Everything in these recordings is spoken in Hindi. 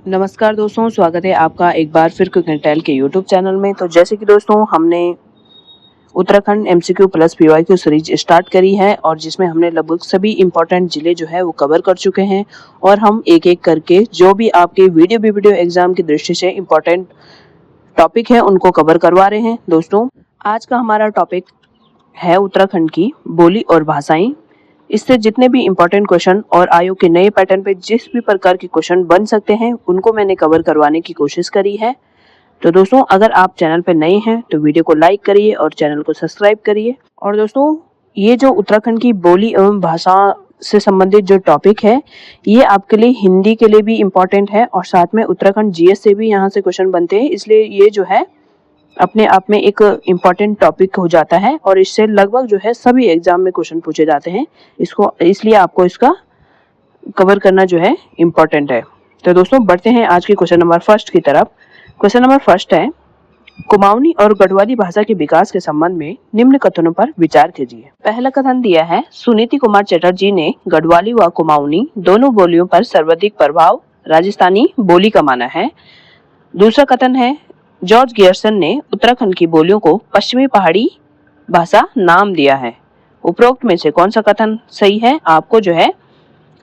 नमस्कार दोस्तों, स्वागत है आपका एक बार फिर क्विक एंड टेल के यूट्यूब चैनल में। तो जैसे कि दोस्तों हमने Uttarakhand MCQ plus PYQ series start करी है और जिसमें हमने लगभग सभी इंपॉर्टेंट जिले जो है वो कवर कर चुके हैं और हम एक एक करके जो भी आपके वीडियो एग्जाम की दृष्टि से इंपॉर्टेंट टॉपिक है उनको कवर करवा रहे हैं। दोस्तों आज का हमारा टॉपिक है उत्तराखंड की बोली और भाषाएं। इससे जितने भी इम्पोर्टेंट क्वेश्चन और आयोग के नए पैटर्न पे जिस भी प्रकार के क्वेश्चन बन सकते हैं उनको मैंने कवर करवाने की कोशिश करी है। तो दोस्तों अगर आप चैनल पे नए हैं तो वीडियो को लाइक करिए और चैनल को सब्सक्राइब करिए। और दोस्तों ये जो उत्तराखंड की बोली एवं भाषा से संबंधित जो टॉपिक है ये आपके लिए हिंदी के लिए भी इम्पोर्टेंट है और साथ में उत्तराखंड जीएस से भी यहाँ से क्वेश्चन बनते हैं, इसलिए ये जो है अपने आप में एक इम्पॉर्टेंट टॉपिक हो जाता है और इससे लगभग जो है सभी एग्जाम में क्वेश्चन पूछे जाते हैं। इसलिए आपको इसका कवर करना जो है इम्पॉर्टेंट है। तो दोस्तों बढ़ते हैं आज के क्वेश्चन नंबर फर्स्ट की तरफ। क्वेश्चन नंबर फर्स्ट है, कुमाऊनी और गढ़वाली भाषा के विकास के संबंध में निम्न कथनों पर विचार कीजिए। पहला कथन दिया है, सुनीति कुमार चटर्जी ने गढ़वाली व कुमाऊनी दोनों बोलियों पर सर्वाधिक प्रभाव राजस्थानी बोली का माना है। दूसरा कथन है, जॉर्ज गियर्सन ने उत्तराखंड की बोलियों को पश्चिमी पहाड़ी भाषा नाम दिया है। उपरोक्त में से कौन सा कथन सही है? आपको जो है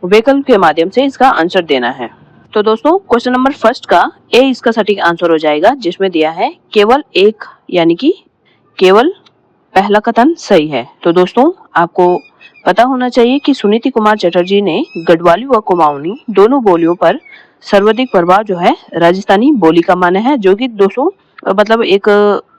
विकल्प के माध्यम से इसका आंसर देना है। तो दोस्तों क्वेश्चन नंबर फर्स्ट का ए इसका सटीक आंसर हो जाएगा, जिसमें दिया है केवल एक, यानी कि केवल पहला कथन सही है। तो दोस्तों आपको पता होना चाहिए कि सुनीति कुमार चटर्जी ने गढ़वाली व कुमाऊनी दोनों बोलियों पर सर्वाधिक प्रभाव जो है राजस्थानी बोली का माना है, जो कि दोस्तों मतलब एक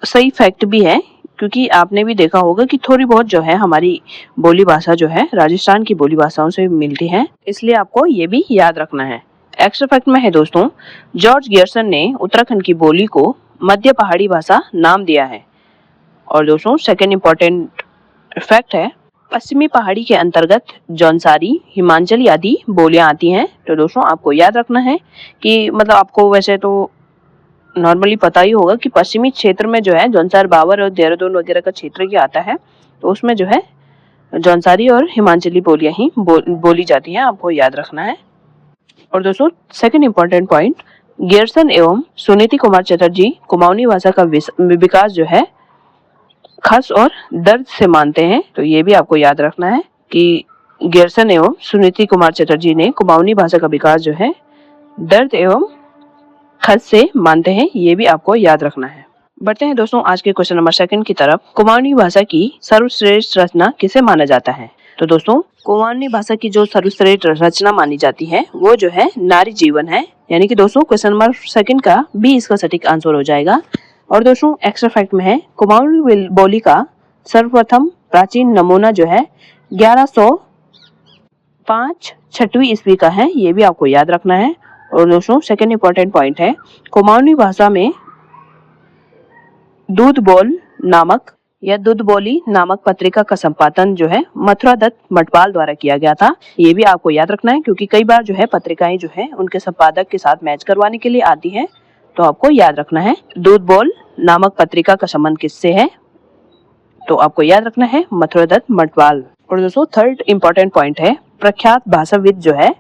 सही फैक्ट भी है, क्योंकि आपने भी देखा होगा कि थोड़ी बहुत जो है हमारी बोली भाषा जो है राजस्थान की बोली भाषाओं से मिलती है, इसलिए आपको ये भी याद रखना है। एक्स्ट्रा फैक्ट में है दोस्तों, जॉर्ज गियर्सन ने उत्तराखंड की बोली को मध्य पहाड़ी भाषा नाम दिया है। और दोस्तों सेकेंड इम्पोर्टेंट फैक्ट है, पश्चिमी पहाड़ी के अंतर्गत जौनसारी, हिमाचली आदि बोलियां आती हैं। तो दोस्तों आपको याद रखना है कि मतलब आपको वैसे तो नॉर्मली पता ही होगा कि पश्चिमी क्षेत्र में जो है जौनसार, बावर और देहरादून वगैरह का क्षेत्र की आता है, तो उसमें जो है जौनसारी और हिमाचली बोलियां ही बोली जाती हैं, आपको याद रखना है। और दोस्तों सेकंड इम्पोर्टेंट पॉइंट, गियर्सन एवं सुनीति कुमार चटर्जी कुमाऊनी भाषा का विकास जो है खस और दर्द से मानते हैं। तो ये भी आपको याद रखना है कि गियर्सन एवं सुनीति कुमार चटर्जी ने कुमाऊनी भाषा का विकास जो है दर्द एवं खस से मानते हैं, ये भी आपको याद रखना है। बढ़ते हैं दोस्तों आज के क्वेश्चन नंबर सेकंड की तरफ। कुमाऊनी भाषा की सर्वश्रेष्ठ रचना किसे माना जाता है? तो दोस्तों कुमाऊनी भाषा की जो सर्वश्रेष्ठ रचना मानी जाती है वो जो है नारी जीवन है, यानी कि दोस्तों क्वेश्चन नंबर सेकंड का बी इसका सटीक आंसर हो जाएगा। और दोस्तों एक्स्ट्रा फैक्ट में है, कुमाऊनी बोली का सर्वप्रथम प्राचीन नमूना जो है 1105 छठवीं ईस्वी का है, ये भी आपको याद रखना है। और दोस्तों सेकंड इंपॉर्टेंट पॉइंट है, कुमाऊनी भाषा में दूध बोल नामक या दूध बोली नामक पत्रिका का संपादन जो है मथुरा दत्त मटवाल द्वारा किया गया था, ये भी आपको याद रखना है, क्योंकि कई बार जो है पत्रिकाएं जो है उनके संपादक के साथ मैच करवाने के लिए आती है, तो आपको याद रखना है दूध बोल नामक पत्रिका का संबंध किससे है? तो आपको याद रखना है मथुरा दत्त मटवाल। और दोस्तों थर्ड इंपॉर्टेंट पॉइंट है, प्रख्यात भाषाविद जो है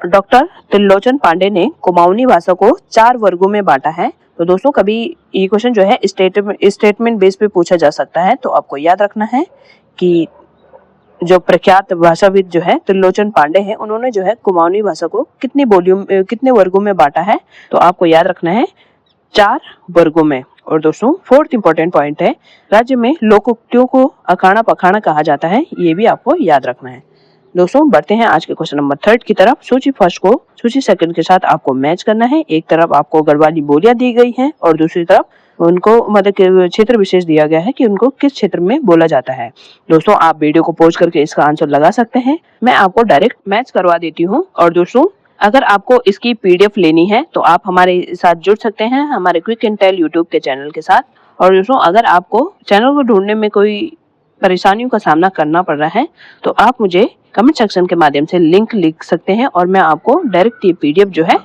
डॉक्टर त्रिलोचन पांडे ने कुमाऊनी भाषा को 4 वर्गों में बांटा है। तो दोस्तों कभी ये क्वेश्चन जो है स्टेटमेंट बेस पे पूछा जा सकता है, तो आपको याद रखना है कि जो प्रख्यात भाषाविद जो है त्रिलोचन पांडे हैं, उन्होंने जो है कुमाऊनी भाषा को कितने वर्गों में बांटा है? तो आपको याद रखना है 4 वर्गों में। और दोस्तों फोर्थ इंपॉर्टेंट पॉइंट है, राज्य में लोकोक्तियों को अखाड़ा पखाड़ा कहा जाता है, ये भी आपको याद रखना है। दोस्तों बढ़ते हैं आज के क्वेश्चन नंबर थर्ड की तरफ। सूची फर्स्ट को सूची सेकंड के साथ आपको मैच करना है। एक तरफ आपको गढ़वाली बोलियां दी गई हैं और दूसरी तरफ उनको मतलब क्षेत्र विशेष दिया गया है कि उनको किस क्षेत्र में बोला जाता है। दोस्तों आप वीडियो को पॉज करके इसका आंसर लगा सकते हैं, मैं आपको डायरेक्ट मैच करवा देती हूँ। और दोस्तों अगर आपको इसकी पीडीएफ लेनी है तो आप हमारे साथ जुड़ सकते हैं हमारे क्विक एंड टेल यूट्यूब के चैनल के साथ। और दोस्तों अगर आपको चैनल को ढूंढने में कोई परेशानियों का सामना करना पड़ रहा है तो आप मुझे कमेंट सेक्शन के माध्यम से लिंक लिख सकते हैं और मैं आपको डायरेक्ट ये पीडीएफ जो है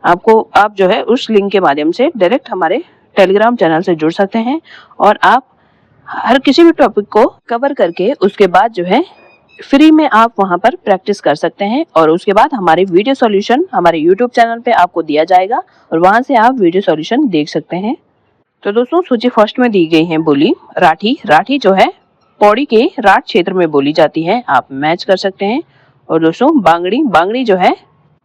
आप जो है उस लिंक के माध्यम से डायरेक्ट हमारे टेलीग्राम चैनल से जुड़ सकते हैं और आप हर किसी भी टॉपिक को कवर करके उसके बाद जो है फ्री में आप वहां पर प्रैक्टिस कर सकते हैं और उसके बाद हमारे वीडियो सॉल्यूशन हमारे यूट्यूब चैनल पे आपको दिया जाएगा और वहां से आप वीडियो सॉल्यूशन देख सकते हैं। तो दोस्तों सूची फर्स्ट में दी गई है बोली राठी। राठी जो है पौड़ी के राठ क्षेत्र में बोली जाती है, आप मैच कर सकते हैं। और दोस्तों बांगड़ी, बांगड़ी जो है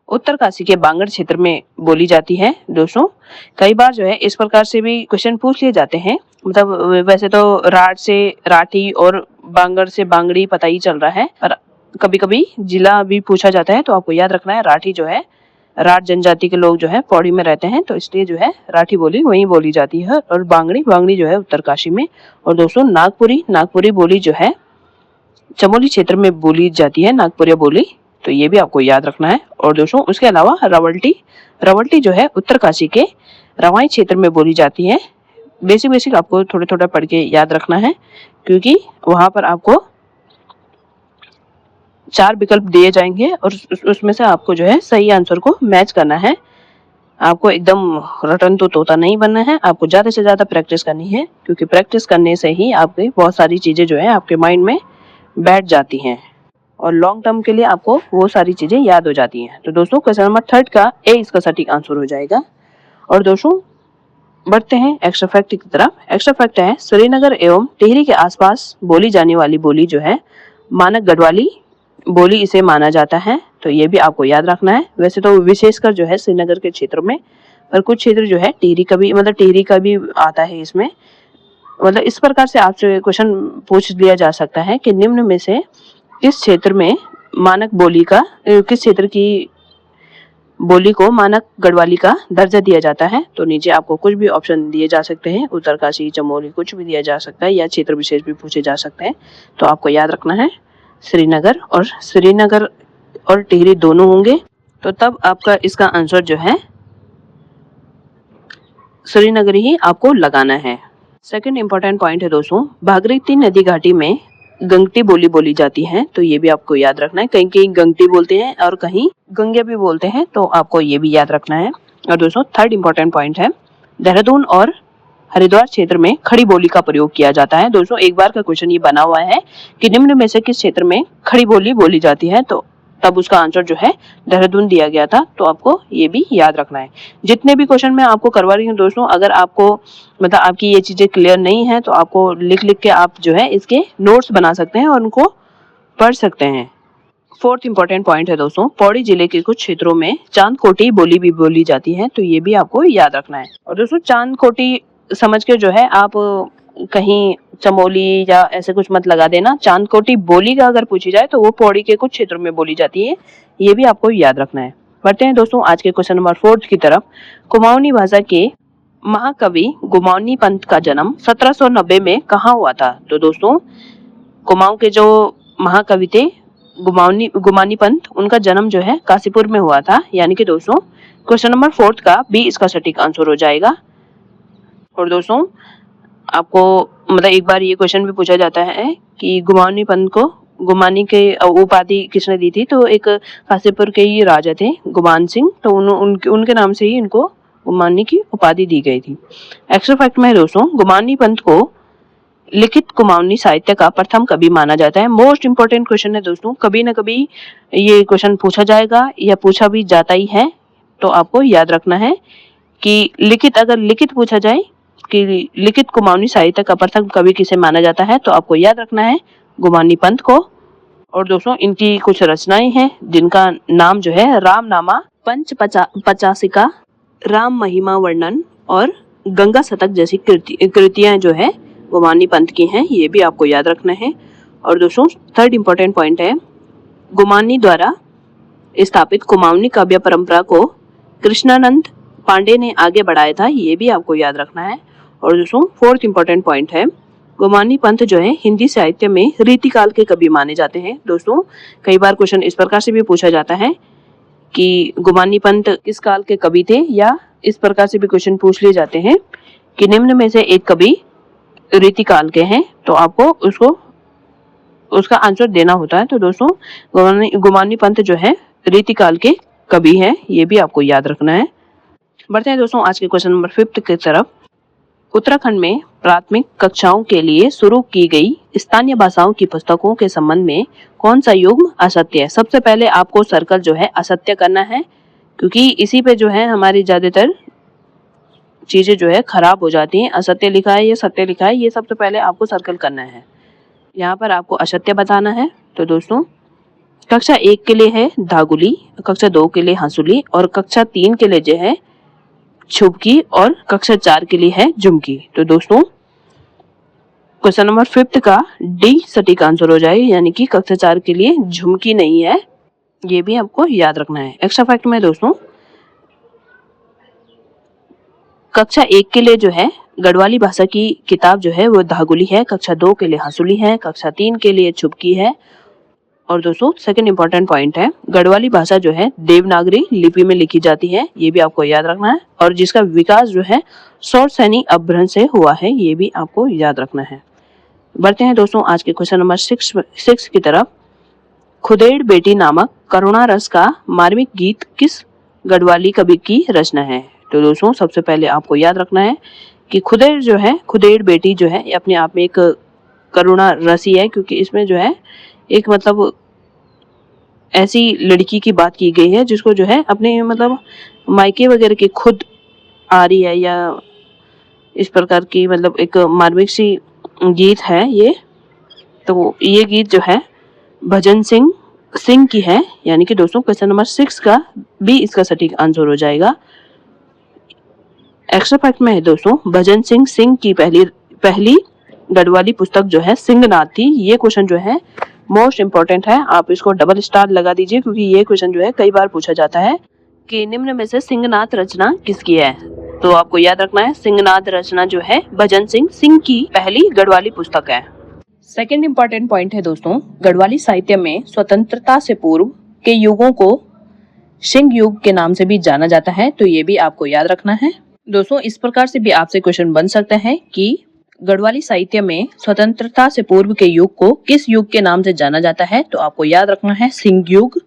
उत्तरकाशी के बांगड़ क्षेत्र में बोली जाती है। दोस्तों कई बार जो है इस प्रकार से भी क्वेश्चन पूछ लिए जाते हैं, मतलब वैसे तो राठ से राठी और बांगड़ से बांगड़ी पता ही चल रहा है, पर कभी कभी जिला भी पूछा जाता है। तो आपको याद रखना है राठी जो है राठ जनजाति के लोग जो है पौड़ी में रहते हैं, तो इसलिए जो है राठी बोली वहीं बोली जाती है। और बांगड़ी, बांगड़ी जो है उत्तरकाशी में। और दोस्तों नागपुरी, नागपुरी बोली जो है चमोली क्षेत्र में बोली जाती है, नागपुरिया बोली, तो ये भी आपको याद रखना है। और दोस्तों उसके अलावा रवल्टी, रवल्टी जो है उत्तरकाशी के रवाई क्षेत्र में बोली जाती है। बेसिक बेसिक आपको थोड़ा थोड़ा पढ़ के याद रखना है, क्योंकि वहां पर आपको 4 विकल्प दिए जाएंगे और उसमें से आपको जो है सही आंसर को मैच करना है। आपको एकदम रटन तो तोता नहीं बनना है, आपको ज्यादा से ज्यादा प्रैक्टिस करनी है, क्योंकि प्रैक्टिस करने से ही आपकी बहुत सारी चीजें जो है आपके माइंड में बैठ जाती हैं और लॉन्ग टर्म के लिए आपको वो सारी चीजें याद हो जाती हैं। तो दोस्तों क्वेश्चन नंबर 3 का ए इसका सटीक आंसर हो जाएगा। और दोस्तों बढ़ते हैं एक्स्ट्रा फैक्ट की तरफ। एक्स्ट्रा फैक्ट है श्रीनगर एवं टिहरी के आसपास बोली जाने वाली बोली जो है मानक गढ़वाली बोली इसे माना जाता है, तो ये भी आपको याद रखना है। वैसे तो विशेषकर जो है श्रीनगर के क्षेत्र में, पर कुछ क्षेत्र जो है टिहरी का भी, मतलब टिहरी का भी आता है इसमें। मतलब इस प्रकार से आपसे क्वेश्चन पूछ लिया जा सकता है कि निम्न में से किस क्षेत्र में मानक बोली का, किस क्षेत्र की बोली को मानक गढ़वाली का दर्जा दिया जाता है। तो नीचे आपको कुछ भी ऑप्शन दिए जा सकते हैं, उत्तरकाशी, चमोली, कुछ भी दिया जा सकता है, या क्षेत्र विशेष भी पूछे जा सकते हैं। तो आपको याद रखना है श्रीनगर, और श्रीनगर और टिहरी दोनों होंगे, तो तब आपका इसका आंसर जो है श्रीनगर ही आपको लगाना है। सेकंड इंपॉर्टेंट पॉइंट है दोस्तों, भागीरथी नदी घाटी में गंगटी बोली बोली जाती है, तो ये भी आपको याद रखना है। कहीं कहीं गंगटी बोलते हैं और कहीं गंगे भी बोलते हैं, तो आपको ये भी याद रखना है। और दोस्तों थर्ड इंपॉर्टेंट पॉइंट है देहरादून और हरिद्वार क्षेत्र में खड़ी बोली का प्रयोग किया जाता है। दोस्तों एक बार का क्वेश्चन ये बना हुआ है कि निम्न में से किस क्षेत्र में खड़ी बोली बोली जाती है, तो तब उसका आंसर जो है देहरादून दिया गया था, तो आपको ये भी याद रखना है। जितने भी क्वेश्चन मैं आपको करवा रही हूँ दोस्तों, अगर आपको मतलब आपकी ये चीजें क्लियर नहीं है तो आपको लिख लिख के आप जो है इसके नोट्स बना सकते हैं और उनको पढ़ सकते हैं। फोर्थ इंपॉर्टेंट पॉइंट है दोस्तों, पौड़ी जिले के कुछ क्षेत्रों में चांदकोटी बोली भी बोली जाती है, तो ये भी आपको याद रखना है। और दोस्तों चांदकोटी समझ के जो है आप कहीं चमोली या ऐसे कुछ मत लगा देना। चांदकोटी बोली का अगर पूछी जाए तो वो पौड़ी के कुछ क्षेत्रों में बोली जाती है, ये भी आपको याद रखना है। बढ़ते हैं दोस्तों आज के क्वेश्चन नंबर 4 की तरफ। कुमाऊनी भाषा के महाकवि गुमानी पंत का जन्म 1790 में कहाँ हुआ था? तो दोस्तों कुमाऊं के जो महाकवि थे गुमानी पंत, उनका जन्म जो है काशीपुर में हुआ था, यानी कि दोस्तों क्वेश्चन नंबर 4 का बी इसका सटीक आंसर हो जाएगा। और दोस्तों आपको मतलब एक बार ये क्वेश्चन भी पूछा जाता है कि गुमानी पंत को गुमानी के उपाधि किसने दी थी, तो एक काशीपुर के ही राजा थे गुमान सिंह, तो उनके नाम से ही इनको गुमानी की उपाधि दी गई थी। एक्स्ट्रा फैक्ट में है दोस्तों, गुमानी पंत को लिखित कुमाऊनी साहित्य का प्रथम कवि माना जाता है। मोस्ट इंपोर्टेंट क्वेश्चन है दोस्तों, कभी ना कभी ये क्वेश्चन पूछा जाएगा या पूछा भी जाता ही है, तो आपको याद रखना है कि लिखित, अगर लिखित पूछा जाए कि लिखित कुमाऊनी साहित्य का प्रथम कवि किसे माना जाता है, तो आपको याद रखना है गुमानी पंत को। और दोस्तों इनकी कुछ रचनाएं हैं जिनका नाम जो है रामनामा, पंच पचासिका, राम महिमा वर्णन और गंगा शतक जैसी कृतियां जो है गुमानी पंत की हैं, ये भी आपको याद रखना है। और दोस्तों थर्ड इंपॉर्टेंट पॉइंट है, गुमानी द्वारा स्थापित कुमाऊनी काव्य परंपरा को कृष्णानंद पांडे ने आगे बढ़ाया था, ये भी आपको याद रखना है। और दोस्तों फोर्थ इंपॉर्टेंट पॉइंट है, गुमानी पंत जो है हिंदी साहित्य में रीतिकाल के कवि माने जाते हैं। दोस्तों कई बार क्वेश्चन इस प्रकार से भी पूछा जाता है कि गुमानी पंत किस काल के कवि थे, या इस प्रकार से भी क्वेश्चन पूछ लिए जाते हैं कि निम्न में से एक कवि रीतिकाल के हैं, तो आपको उसका आंसर देना होता है। तो दोस्तों गुमानी पंत जो है रीतिकाल के कवि है, ये भी आपको याद रखना है। बढ़ते हैं दोस्तों आज के क्वेश्चन नंबर 5 की तरफ। उत्तराखंड में प्राथमिक कक्षाओं के लिए शुरू की गई स्थानीय भाषाओं की पुस्तकों के संबंध में कौन सा युग्म असत्य है? सबसे पहले आपको सर्कल जो है असत्य करना है, क्योंकि इसी पे जो है हमारी ज्यादातर चीजें जो है खराब हो जाती हैं। असत्य लिखा है या सत्य लिखा है, ये सबसे पहले आपको सर्कल करना है। यहाँ पर आपको असत्य बताना है। तो दोस्तों कक्षा 1 के लिए है धागुली, कक्षा 2 के लिए हंसुली और कक्षा 3 के लिए जो है छुबकी और कक्षा 4 के लिए है झुमकी। तो दोस्तों क्वेश्चन नंबर 5 का डी सटीक आंसर हो जाएगा, यानी कि कक्षा 4 के लिए झुमकी नहीं है, ये भी आपको याद रखना है। एक्स्ट्रा फैक्ट में दोस्तों कक्षा 1 के लिए जो है गढ़वाली भाषा की किताब जो है वो धागुली है, कक्षा 2 के लिए हंसुली है, कक्षा 3 के लिए छुबकी है। और दोस्तों सेकंड इंपॉर्टेंट पॉइंट है, गढ़वाली भाषा जो है देवनागरी लिपि में लिखी जाती है, ये भी आपको याद रखना है। और जिसका विकास जो है सौरसैनी अपभ्रंश से हुआ है, ये भी आपको याद रखना है। बढ़ते हैं दोस्तों आज के क्वेश्चन नंबर 6 की तरफ। खुदेड़ बेटी नामक करुणा रस का मार्मिक गीत किस गढ़वाली कवि की रचना है? तो दोस्तों सबसे पहले आपको याद रखना है कि खुदेड़ जो है, खुदेड़ बेटी जो है ये अपने आप में एक करुणा रसी है, क्योंकि इसमें जो है एक मतलब ऐसी लड़की की बात की गई है जिसको जो है अपने मतलब मायके वगैरह की खुद आ रही है, या इस प्रकार की मतलब एक मार्मिक सी गीत है ये। तो ये गीत जो है भजन सिंह की है, यानी कि दोस्तों क्वेश्चन नंबर 6 का भी इसका सटीक आंसर हो जाएगा। एक्स्ट्रा फैक्ट में है दोस्तों भजन सिंह की पहली गढ़वाली पुस्तक जो है सिंहनाथ थी। ये क्वेश्चन जो है मोस्ट इंपॉर्टेंट है, आप इसको डबल स्टार लगा दीजिए, क्योंकि ये क्वेश्चन जो है कई बार पूछा जाता है कि निम्न में से सिंहनाथ रचना किसकी है। तो आपको याद रखना है सिंहनाथ रचना जो है भजन सिंह की पहली गढ़वाली पुस्तक है। सेकंड इंपॉर्टेंट पॉइंट है दोस्तों, गढ़वाली साहित्य में स्वतंत्रता से पूर्व के युगों को सिंह युग के नाम से भी जाना जाता है, तो ये भी आपको याद रखना है। दोस्तों इस प्रकार से भी आपसे क्वेश्चन बन सकता है कि गढ़वाली साहित्य में स्वतंत्रता से पूर्व के युग को किस युग के नाम से जाना जाता है? तो आपको याद रखना है सिंह युग।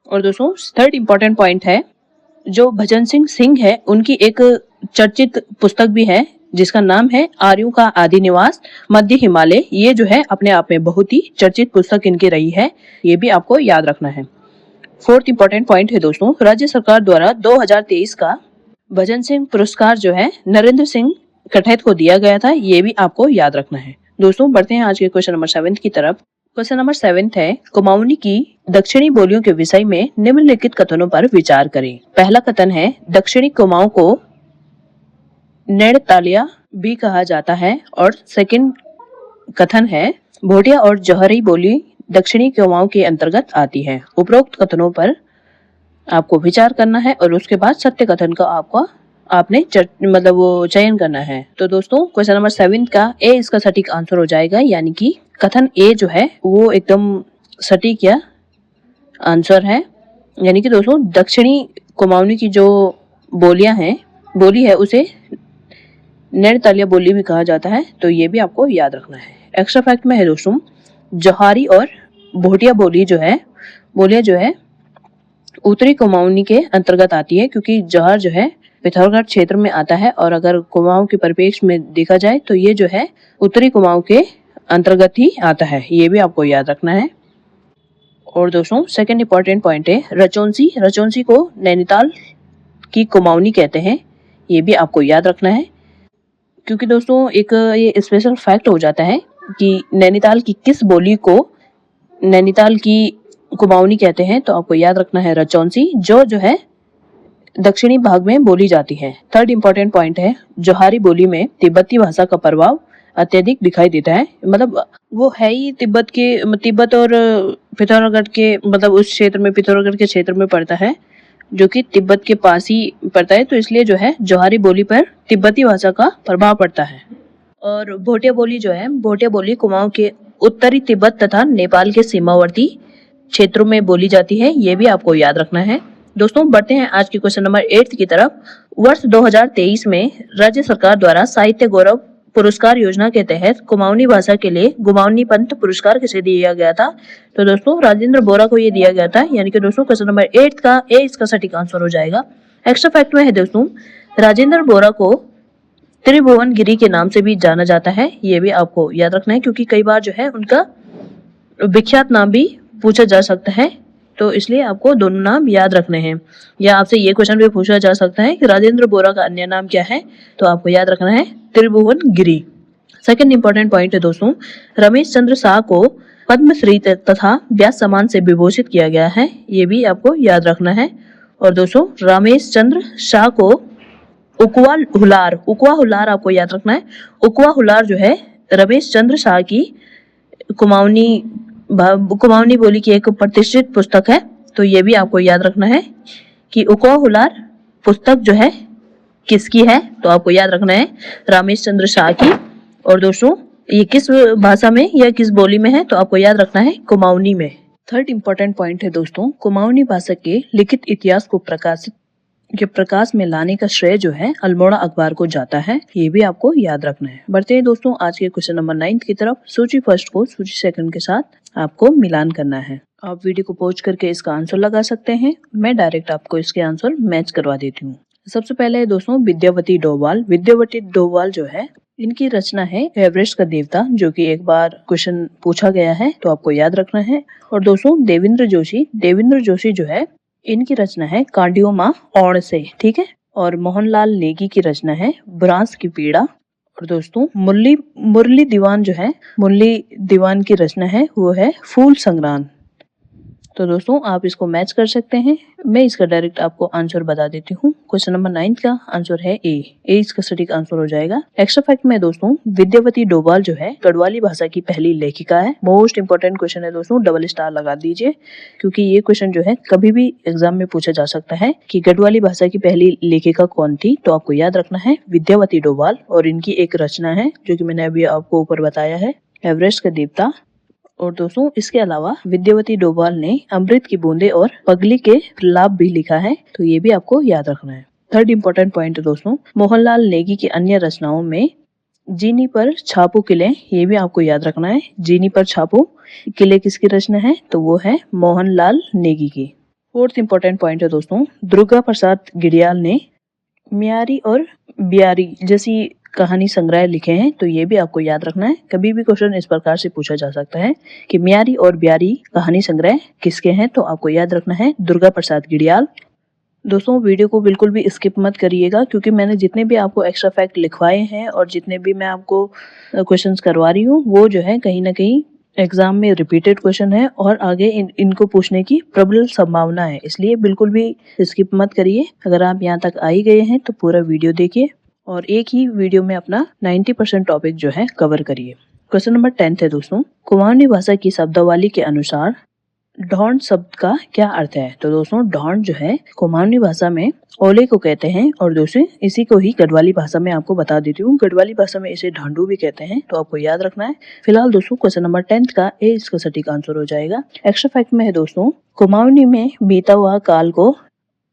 और दोस्तों थर्ड इंपॉर्टेंट पॉइंट है, जो भजन सिंह है उनकी एक चर्चित पुस्तक भी है जिसका नाम है आर्यों का आदि निवास मध्य हिमालय। ये जो है अपने आप में बहुत ही चर्चित पुस्तक इनकी रही है, ये भी आपको याद रखना है। फोर्थ इंपॉर्टेंट पॉइंट है दोस्तों, राज्य सरकार द्वारा 2023 का भजन सिंह पुरस्कार जो है नरेंद्र सिंह कठैत को दिया गया था, ये भी आपको याद रखना है। दोस्तों बढ़ते हैं आज के क्वेश्चन नंबर 7 की तरफ। क्वेश्चन नंबर 7 है, कुमाऊनी की दक्षिणी बोलियों के विषय में निम्नलिखित कथनों पर विचार करें। पहला कथन है दक्षिणी कुमाऊं को नेड़तालिया भी कहा जाता है, और सेकंड कथन है भोटिया और जौहरी बोली दक्षिणी कुमाऊं के अंतर्गत आती है। उपरोक्त कथनों पर आपको विचार करना है और उसके बाद सत्य कथन का आपने मतलब वो चयन करना है। तो दोस्तों क्वेश्चन नंबर 7 का ए इसका सटीक आंसर हो जाएगा, यानी कि कथन ए जो है वो एकदम सटीक या आंसर है। यानी कि दोस्तों दक्षिणी कुमाऊनी की जो बोली है उसे नेड़तालिया बोली भी कहा जाता है, तो ये भी आपको याद रखना है। एक्स्ट्रा फैक्ट में है दोस्तों, जौहरी और भोटिया बोलियां जो है उत्तरी कुमाऊनी के अंतर्गत आती है, क्योंकि जौहर जो है पिथौरागढ़ क्षेत्र में आता है, और अगर कुमाऊं के परिप्रेक्ष्य में देखा जाए तो ये जो है उत्तरी कुमाऊं के अंतर्गत ही आता है, ये भी आपको याद रखना है। और दोस्तों सेकंड इंपॉर्टेंट पॉइंट है रचौंसी को नैनीताल की कुमाऊनी कहते हैं, ये भी आपको याद रखना है, क्योंकि दोस्तों एक ये स्पेशल फैक्ट हो जाता है कि नैनीताल की किस बोली को नैनीताल की कुमाऊनी कहते हैं। तो आपको याद रखना है रचौंसी, जो है दक्षिणी भाग में बोली जाती है। थर्ड इंपॉर्टेंट पॉइंट है, जौहरी बोली में तिब्बती भाषा का प्रभाव अत्यधिक दिखाई देता है, मतलब वो है ही तिब्बत और पिथौरागढ़ के मतलब उस क्षेत्र में पिथौरागढ़ के क्षेत्र में पड़ता है, जो कि तिब्बत के पास ही पड़ता है, तो इसलिए जो है जौहरी बोली पर तिब्बती भाषा का प्रभाव पड़ता है। और भोटिया बोली कुमाऊं के उत्तरी तिब्बत तथा नेपाल के सीमावर्ती क्षेत्रों में बोली जाती है, ये भी आपको याद रखना है। दोस्तों बढ़ते हैं आज के क्वेश्चन नंबर 8 की तरफ। वर्ष 2023 में राज्य सरकार द्वारा साहित्य गौरव पुरस्कार योजना के तहत कुमाऊनी भाषा के लिए गुमाऊनी पंथ पुरस्कार किसे दिया गया था? तो दोस्तों राजेंद्र बोरा को ये दिया गया था, यानी कि दोस्तों क्वेश्चन नंबर 8 का ए इसका सटीक आंसर हो जाएगा। एक्स्ट्रा फैक्ट में है दोस्तों, राजेंद्र बोरा को त्रिभुवनगिरी के नाम से भी जाना जाता है, ये भी आपको याद रखना है क्योंकि कई बार जो है उनका विख्यात नाम भी पूछा जा सकता है, तो इसलिए आपको दोनों नाम याद रखने हैं। या आपसे ये क्वेश्चन भी पूछा जा सकता है कि राजेंद्र बोरा का अन्य नाम क्या है, तो आपको याद रखना है त्रिभुवनगिरी। सेकंड इंपॉर्टेंट पॉइंट है दोस्तों, रमेश चंद्र शाह को पद्मश्री तथा व्यास सम्मान से विभूषित किया गया है, ये भी आपको याद रखना है। और दोस्तों रमेश चंद्र शाह को उकवा हुलार आपको याद रखना है। उकवा हुलार जो है रमेश चंद्र शाह की कुमाऊनी बोली की एक प्रतिष्ठित पुस्तक है, तो ये भी आपको याद रखना है कि उकवा हुलार पुस्तक जो है किसकी है, तो आपको याद रखना है रमेश चंद्र शाह की। और दोस्तों ये किस भाषा में या किस बोली में है, तो आपको याद रखना है कुमाऊनी में। थर्ड इंपॉर्टेंट पॉइंट है दोस्तों, कुमाऊनी भाषा के लिखित इतिहास को प्रकाश में लाने का श्रेय जो है अल्मोड़ा अखबार को जाता है, ये भी आपको याद रखना है। बढ़ते हैं दोस्तों आज के क्वेश्चन नंबर 9 की तरफ। सूची फर्स्ट को सूची सेकंड के साथ आपको मिलान करना है। आप वीडियो को पॉज करके इसका आंसर लगा सकते हैं, मैं डायरेक्ट आपको इसके आंसर मैच करवा देती हूँ। सबसे पहले है दोस्तों विद्यावती डोभाल। विद्यावती डोभाल जो है इनकी रचना है एवरेस्ट का देवता, जो कि एक बार क्वेश्चन पूछा गया है, तो आपको याद रखना है। और दोस्तों देवेंद्र जोशी जो है इनकी रचना है कार्डियोमा औड़ से, ठीक है। और मोहनलाल नेगी की रचना है ब्रांस की पीड़ा। और दोस्तों मुरली दीवान की रचना है वो है फूल संग्राम। तो दोस्तों आप इसको मैच कर सकते हैं, मैं इसका डायरेक्ट आपको आंसर बता देती हूँ। क्वेश्चन नंबर 9 का आंसर है ए इसका सटीक आंसर हो जाएगा। एक्स्ट्रा फैक्ट में दोस्तों विद्यावती डोभाल जो है गढ़वाली भाषा की पहली लेखिका है। मोस्ट इंपोर्टेंट क्वेश्चन है दोस्तों, डबल स्टार लगा दीजिए क्योंकि ये क्वेश्चन जो है कभी भी एग्जाम में पूछा जा सकता है कि गढ़वाली भाषा की पहली लेखिका कौन थी, तो आपको याद रखना है विद्यावती डोभाल। और इनकी एक रचना है जो की मैंने अभी आपको ऊपर बताया है, एवरेस्ट का देवता। और दोस्तों इसके अलावा विद्यावती डोभाल ने अमृत की बूंदे और पगली के लाभ भी लिखा है, तो ये भी आपको याद रखना है। थर्ड इंपॉर्टेंट पॉइंट है दोस्तों, मोहनलाल नेगी की अन्य रचनाओं में जीनी पर छापू किले, ये भी आपको याद रखना है। जीनी पर छापू किले किसकी रचना है, तो वो है मोहनलाल नेगी की। फोर्थ इंपॉर्टेंट पॉइंट है दोस्तों, दुर्गा प्रसाद गिडियाल ने म्यारी और ब्यारी जैसी कहानी संग्रह लिखे हैं, तो ये भी आपको याद रखना है। कभी भी क्वेश्चन इस प्रकार से पूछा जा सकता है कि म्यारी और ब्यारी कहानी संग्रह किसके हैं, तो आपको याद रखना है दुर्गा प्रसाद गिडियाल। दोस्तों वीडियो को बिल्कुल भी स्किप मत करिएगा क्योंकि मैंने जितने भी आपको एक्स्ट्रा फैक्ट लिखवाए हैं और जितने भी मैं आपको क्वेश्चंस करवा रही हूँ वो जो है कहीं ना कहीं एग्जाम में रिपीटेड क्वेश्चन है और आगे इनको पूछने की प्रबल संभावना है, इसलिए बिल्कुल भी स्किप मत करिए। अगर आप यहाँ तक आ ही गए हैं तो पूरा वीडियो देखिए और एक ही वीडियो में अपना 90% टॉपिक जो है कवर करिए। क्वेश्चन नंबर 10 है दोस्तों, कुमाऊनी भाषा की शब्दावली के अनुसार ढौंड शब्द का क्या अर्थ है, तो दोस्तों ढौंड जो है कुमाऊनी भाषा में ओले को कहते हैं और दोस्तों इसी को ही गढ़वाली भाषा में आपको बता देती हूँ, गढ़वाली भाषा में इसे ढांडू भी कहते हैं, तो आपको याद रखना है। फिलहाल दोस्तों क्वेश्चन नंबर 10 का ए इसका सटीक आंसर हो जाएगा। एक्स्ट्रा फैक्ट में है दोस्तों, कुमाऊनी में बीता हुआ काल को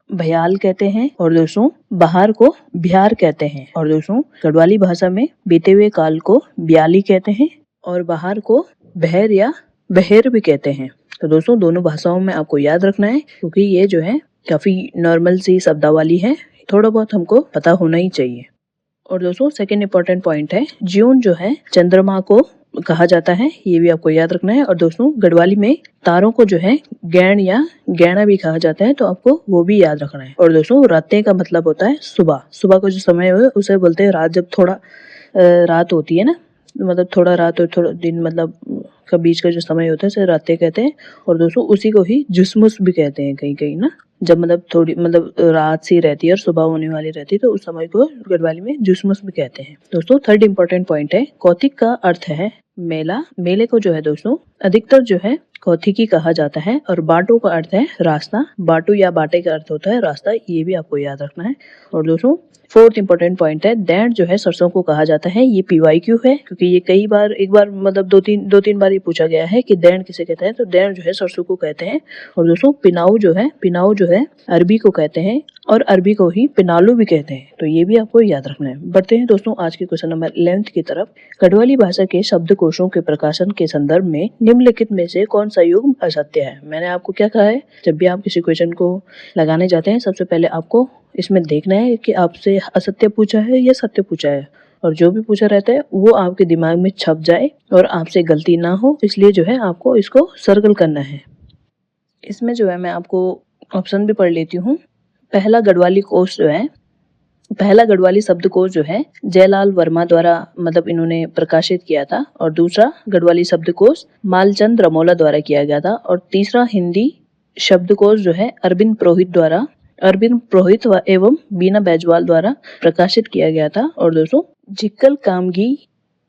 भयाल कहते हैं और दोस्तों बहार को बिहार कहते हैं। और दोस्तों गढ़वाली भाषा में बीते हुए काल को ब्याली कहते हैं और बहार को बहर या बहेर भी कहते हैं। तो दोस्तों दोनों भाषाओं में आपको याद रखना है क्योंकि ये जो है काफी नॉर्मल सी शब्दावली है, थोड़ा बहुत हमको पता होना ही चाहिए। और दोस्तों सेकंड इंपॉर्टेंट पॉइंट है, जून जो है चंद्रमा को कहा जाता है, ये भी आपको याद रखना है। और दोस्तों गढ़वाली में तारों को जो है गैण या गैणा भी कहा जाता है, तो आपको वो भी याद रखना है। और दोस्तों रातें का मतलब होता है सुबह, सुबह का जो समय है उसे बोलते हैं रात। जब थोड़ा रात होती है ना, मतलब थोड़ा रात और थोड़ा दिन मतलब का बीच का जो समय होता है उसे रातें कहते हैं। और दोस्तों उसी को ही जुस्मुस भी कहते हैं कहीं कहीं ना, जब मतलब थोड़ी मतलब रात सी रहती है और सुबह होने वाली रहती है, तो उस समय को गढ़वाली में जुस्मुस भी कहते हैं। दोस्तों थर्ड इंपॉर्टेंट पॉइंट है, कौतिक का अर्थ है मेला। मेले को जो है दोस्तों अधिकतर जो है कौतिकी कहा जाता है। और बाटो का अर्थ है रास्ता, बाटू या बाटे का अर्थ होता है रास्ता, ये भी आपको याद रखना है। और दोस्तों फोर्थ इंपॉर्टेंट पॉइंट है, दैंड जो है सरसों को कहा जाता है, ये PYQ है क्योंकि ये कई बार एक बार मतलब दो तीन बार ये पूछा गया है कि दैंड किसे कहते हैं, तो दैंड जो है सरसों को कहते हैं। और दोस्तों पिनाऊ जो है है अरबी को कहते हैं और अरबी को ही पिनालू भी कहते हैं। तो ये भी आपको याद रखना है। बढ़ते हैं दोस्तों आज के क्वेश्चन नंबर 11 की तरफ। गढ़वाली भाषा के शब्दकोशों के प्रकाशन के संदर्भ में निम्नलिखित में से कौन सा युग्म असत्य है। मैंने आपको क्या कहा है, जब भी आप किसी क्वेश्चन को लगाने जाते हैं सबसे पहले आपको इसमें देखना है कि आपसे असत्य पूछा है या सत्य पूछा है, और जो भी पूछा रहता है वो आपके दिमाग में छप जाए और आपसे गलती ना हो, इसलिए जो है आपको इसको सर्कल करना है। इसमें जो है मैं आपको ऑप्शन भी पढ़ लेती हूँ। पहला गढ़वाली कोश जो है, पहला गढ़वाली शब्दकोश जो है जयलाल वर्मा द्वारा मतलब इन्होंने प्रकाशित किया था, और दूसरा गढ़वाली शब्दकोश मालचंद रमोला द्वारा किया गया था, और तीसरा हिंदी शब्दकोश जो है अरविंद पुरोहित एवं बीना बैजवाल द्वारा प्रकाशित किया गया था। और दोस्तों जिक्कल कामगी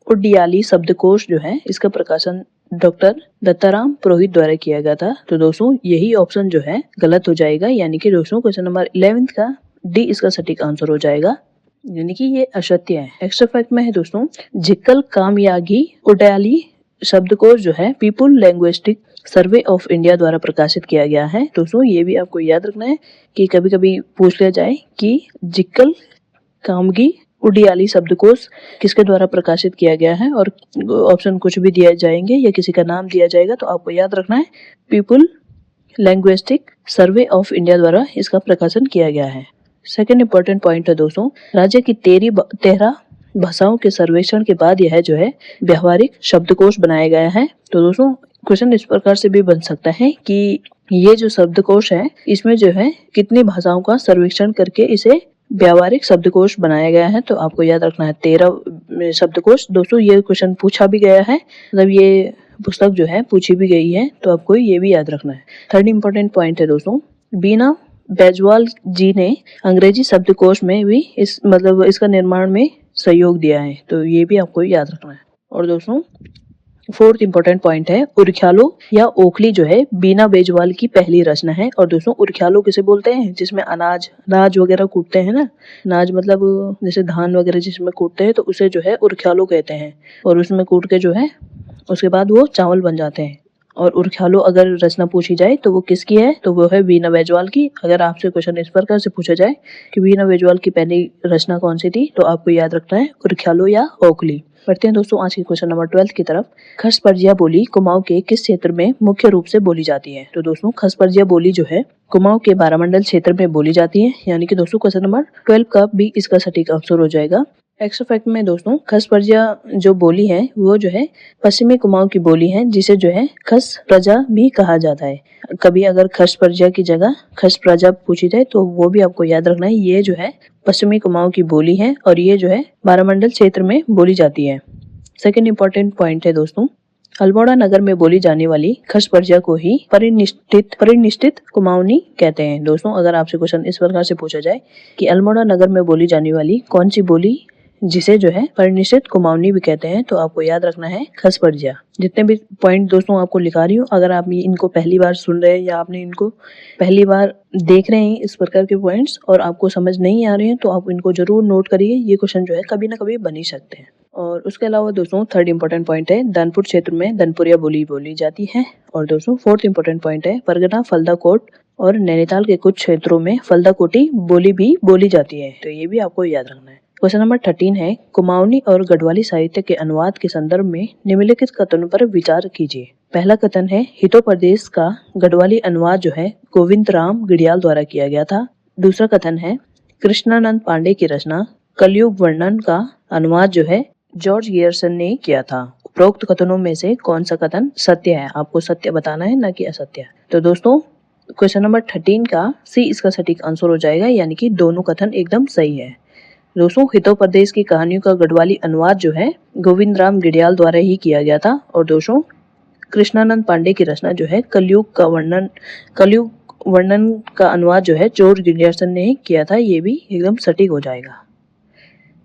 उडियाली शब्दकोश जो है इसका प्रकाशन डॉक्टर दत्ताराम पुरोहित द्वारा किया गया था। तो दोस्तों यही ऑप्शन जो है गलत हो जाएगा, यानी कि दोस्तों क्वेश्चन नंबर 11 का डी इसका सटीक आंसर हो जाएगा, यानी कि ये असत्य है। एक्स्ट्रा फैक्ट में है दोस्तों, जिक्कल कामयागी उडियाली शब्दकोश जो है people linguistic survey of India द्वारा प्रकाशित किया गया है। दोस्तों ये भी आपको याद रखना है कि कभी कभी पूछ लिया जाए कि जिक्कल कामगी उडियाली शब्दकोश किसके द्वारा प्रकाशित किया गया है, और ऑप्शन कुछ भी दिए जाएंगे या किसी का नाम दिया जाएगा तो आपको याद रखना है people linguistic survey of India द्वारा इसका प्रकाशन किया गया है। सेकेंड इंपॉर्टेंट पॉइंट है दोस्तों, राज्य की 13 भाषाओं के सर्वेक्षण के बाद यह जो है व्यवहारिक शब्दकोश बनाया गया है। तो दोस्तों क्वेश्चन इस प्रकार से भी बन सकता है कि ये जो शब्दकोश है इसमें जो है कितनी भाषाओं का सर्वेक्षण करके इसे व्यावहारिक शब्दकोश बनाया गया है। तो आपको याद रखना है 13 शब्दकोश। दोस्तों ये क्वेश्चन पूछा भी गया है, मतलब ये पुस्तक जो है पूछी भी गई है, तो आपको ये भी याद रखना है। थर्ड इंपॉर्टेंट पॉइंट है दोस्तों, बीना बैजवाल जी ने अंग्रेजी शब्दकोश में भी इसका निर्माण में सहयोग दिया है, तो ये भी आपको याद रखना है। और दोस्तों फोर्थ इंपॉर्टेंट पॉइंट है उरख्यालो या ओखली जो है बीना बैजवाल की पहली रचना है। और दोस्तों उरख्यालो किसे बोलते हैं, जिसमें अनाज वगैरह कूटते हैं ना, अनाज मतलब जैसे धान वगैरह जिसमें कूटते हैं तो उसे जो है उरख्यालो कहते हैं, और उसमें कूट के जो है उसके बाद वो चावल बन जाते हैं। और उरख्यालो अगर रचना पूछी जाए तो वो किसकी है, तो वो है बीना बैजवाल की। अगर आपसे क्वेश्चन इस प्रकार से पूछा जाए कि बीना बैजवाल की पहली रचना कौन सी थी, तो आपको याद रखना है उरख्यालो या ओखली। बढ़ते हैं दोस्तों आज के क्वेश्चन नंबर 12 की तरफ। खसपर्जिया बोली कुमाऊं के किस क्षेत्र में मुख्य रूप से बोली जाती है। तो दोस्तों खसपर्जिया बोली जो है कुमाऊं के बारामंडल क्षेत्र में बोली जाती है, यानी कि दोस्तों क्वेश्चन नंबर 12 का भी इसका सटीक आंसर हो जाएगा। एक्स्ट्रा फैक्ट में दोस्तों खसपर्जिया जो बोली है वो जो है पश्चिमी कुमाऊं की बोली है, जिसे जो है खस प्रजा भी कहा जाता है। कभी अगर खसपर्जिया की जगह खस प्रजा पूछी जाए तो वो भी आपको याद रखना है, ये जो है पश्चिमी कुमाऊं की बोली है और ये जो है बारामंडल क्षेत्र में बोली जाती है। सेकेंड इंपॉर्टेंट पॉइंट है दोस्तों, अल्मोड़ा नगर में बोली जाने वाली खसपर्जिया को ही परिनिष्ठित कुमाऊनी कहते हैं। दोस्तों अगर आपसे क्वेश्चन इस प्रकार से पूछा जाए कि अल्मोड़ा नगर में बोली जाने वाली कौन सी बोली जिसे जो है परिनिष्ठित कुमाऊनी भी कहते हैं, तो आपको याद रखना है खसपर्जिया। जितने भी पॉइंट दोस्तों आपको लिखा रही हूँ, अगर आप इनको पहली बार सुन रहे हैं या आपने इनको पहली बार देख रहे हैं इस प्रकार के पॉइंट्स और आपको समझ नहीं आ रहे हैं, तो आप इनको जरूर नोट करिए। ये क्वेश्चन जो है कभी ना कभी बन ही सकते हैं। और उसके अलावा दोस्तों थर्ड इंपॉर्टेंट पॉइंट है दानपुर क्षेत्र में दनपुरिया बोली जाती है। और दोस्तों फोर्थ इंपॉर्टेंट पॉइंट है परगना फलदा कोट और नैनीताल के कुछ क्षेत्रों में फलदा कोटी बोली भी बोली जाती है, तो ये भी आपको याद रखना है। क्वेश्चन नंबर 13 है कुमाऊनी और गढ़वाली साहित्य के अनुवाद के संदर्भ में निम्नलिखित कथनों पर विचार कीजिए। पहला कथन है हितोपदेश का गढ़वाली अनुवाद जो है गोविंद राम गिडियाल द्वारा किया गया था। दूसरा कथन है कृष्णानंद पांडे की रचना कलयुग वर्णन का अनुवाद जो है जॉर्ज गियर्सन ने किया था। उपरोक्त कथनों में से कौन सा कथन सत्य है, आपको सत्य बताना है, ना कि असत्य। तो दोस्तों क्वेश्चन नंबर 13 का सी इसका सटीक आंसर हो जाएगा, यानी कि दोनों कथन एकदम सही है। दोस्तों हितोपदेश की कहानियों का गढ़वाली अनुवाद जो है गोविंद राम गिडियाल द्वारा ही किया गया था। और दोस्तों कृष्णानंद पांडे की रचना जो है कलयुग वर्णन का अनुवाद जो है जॉर्ज गियर्सन ने किया था, ये भी एकदम सटीक हो जाएगा।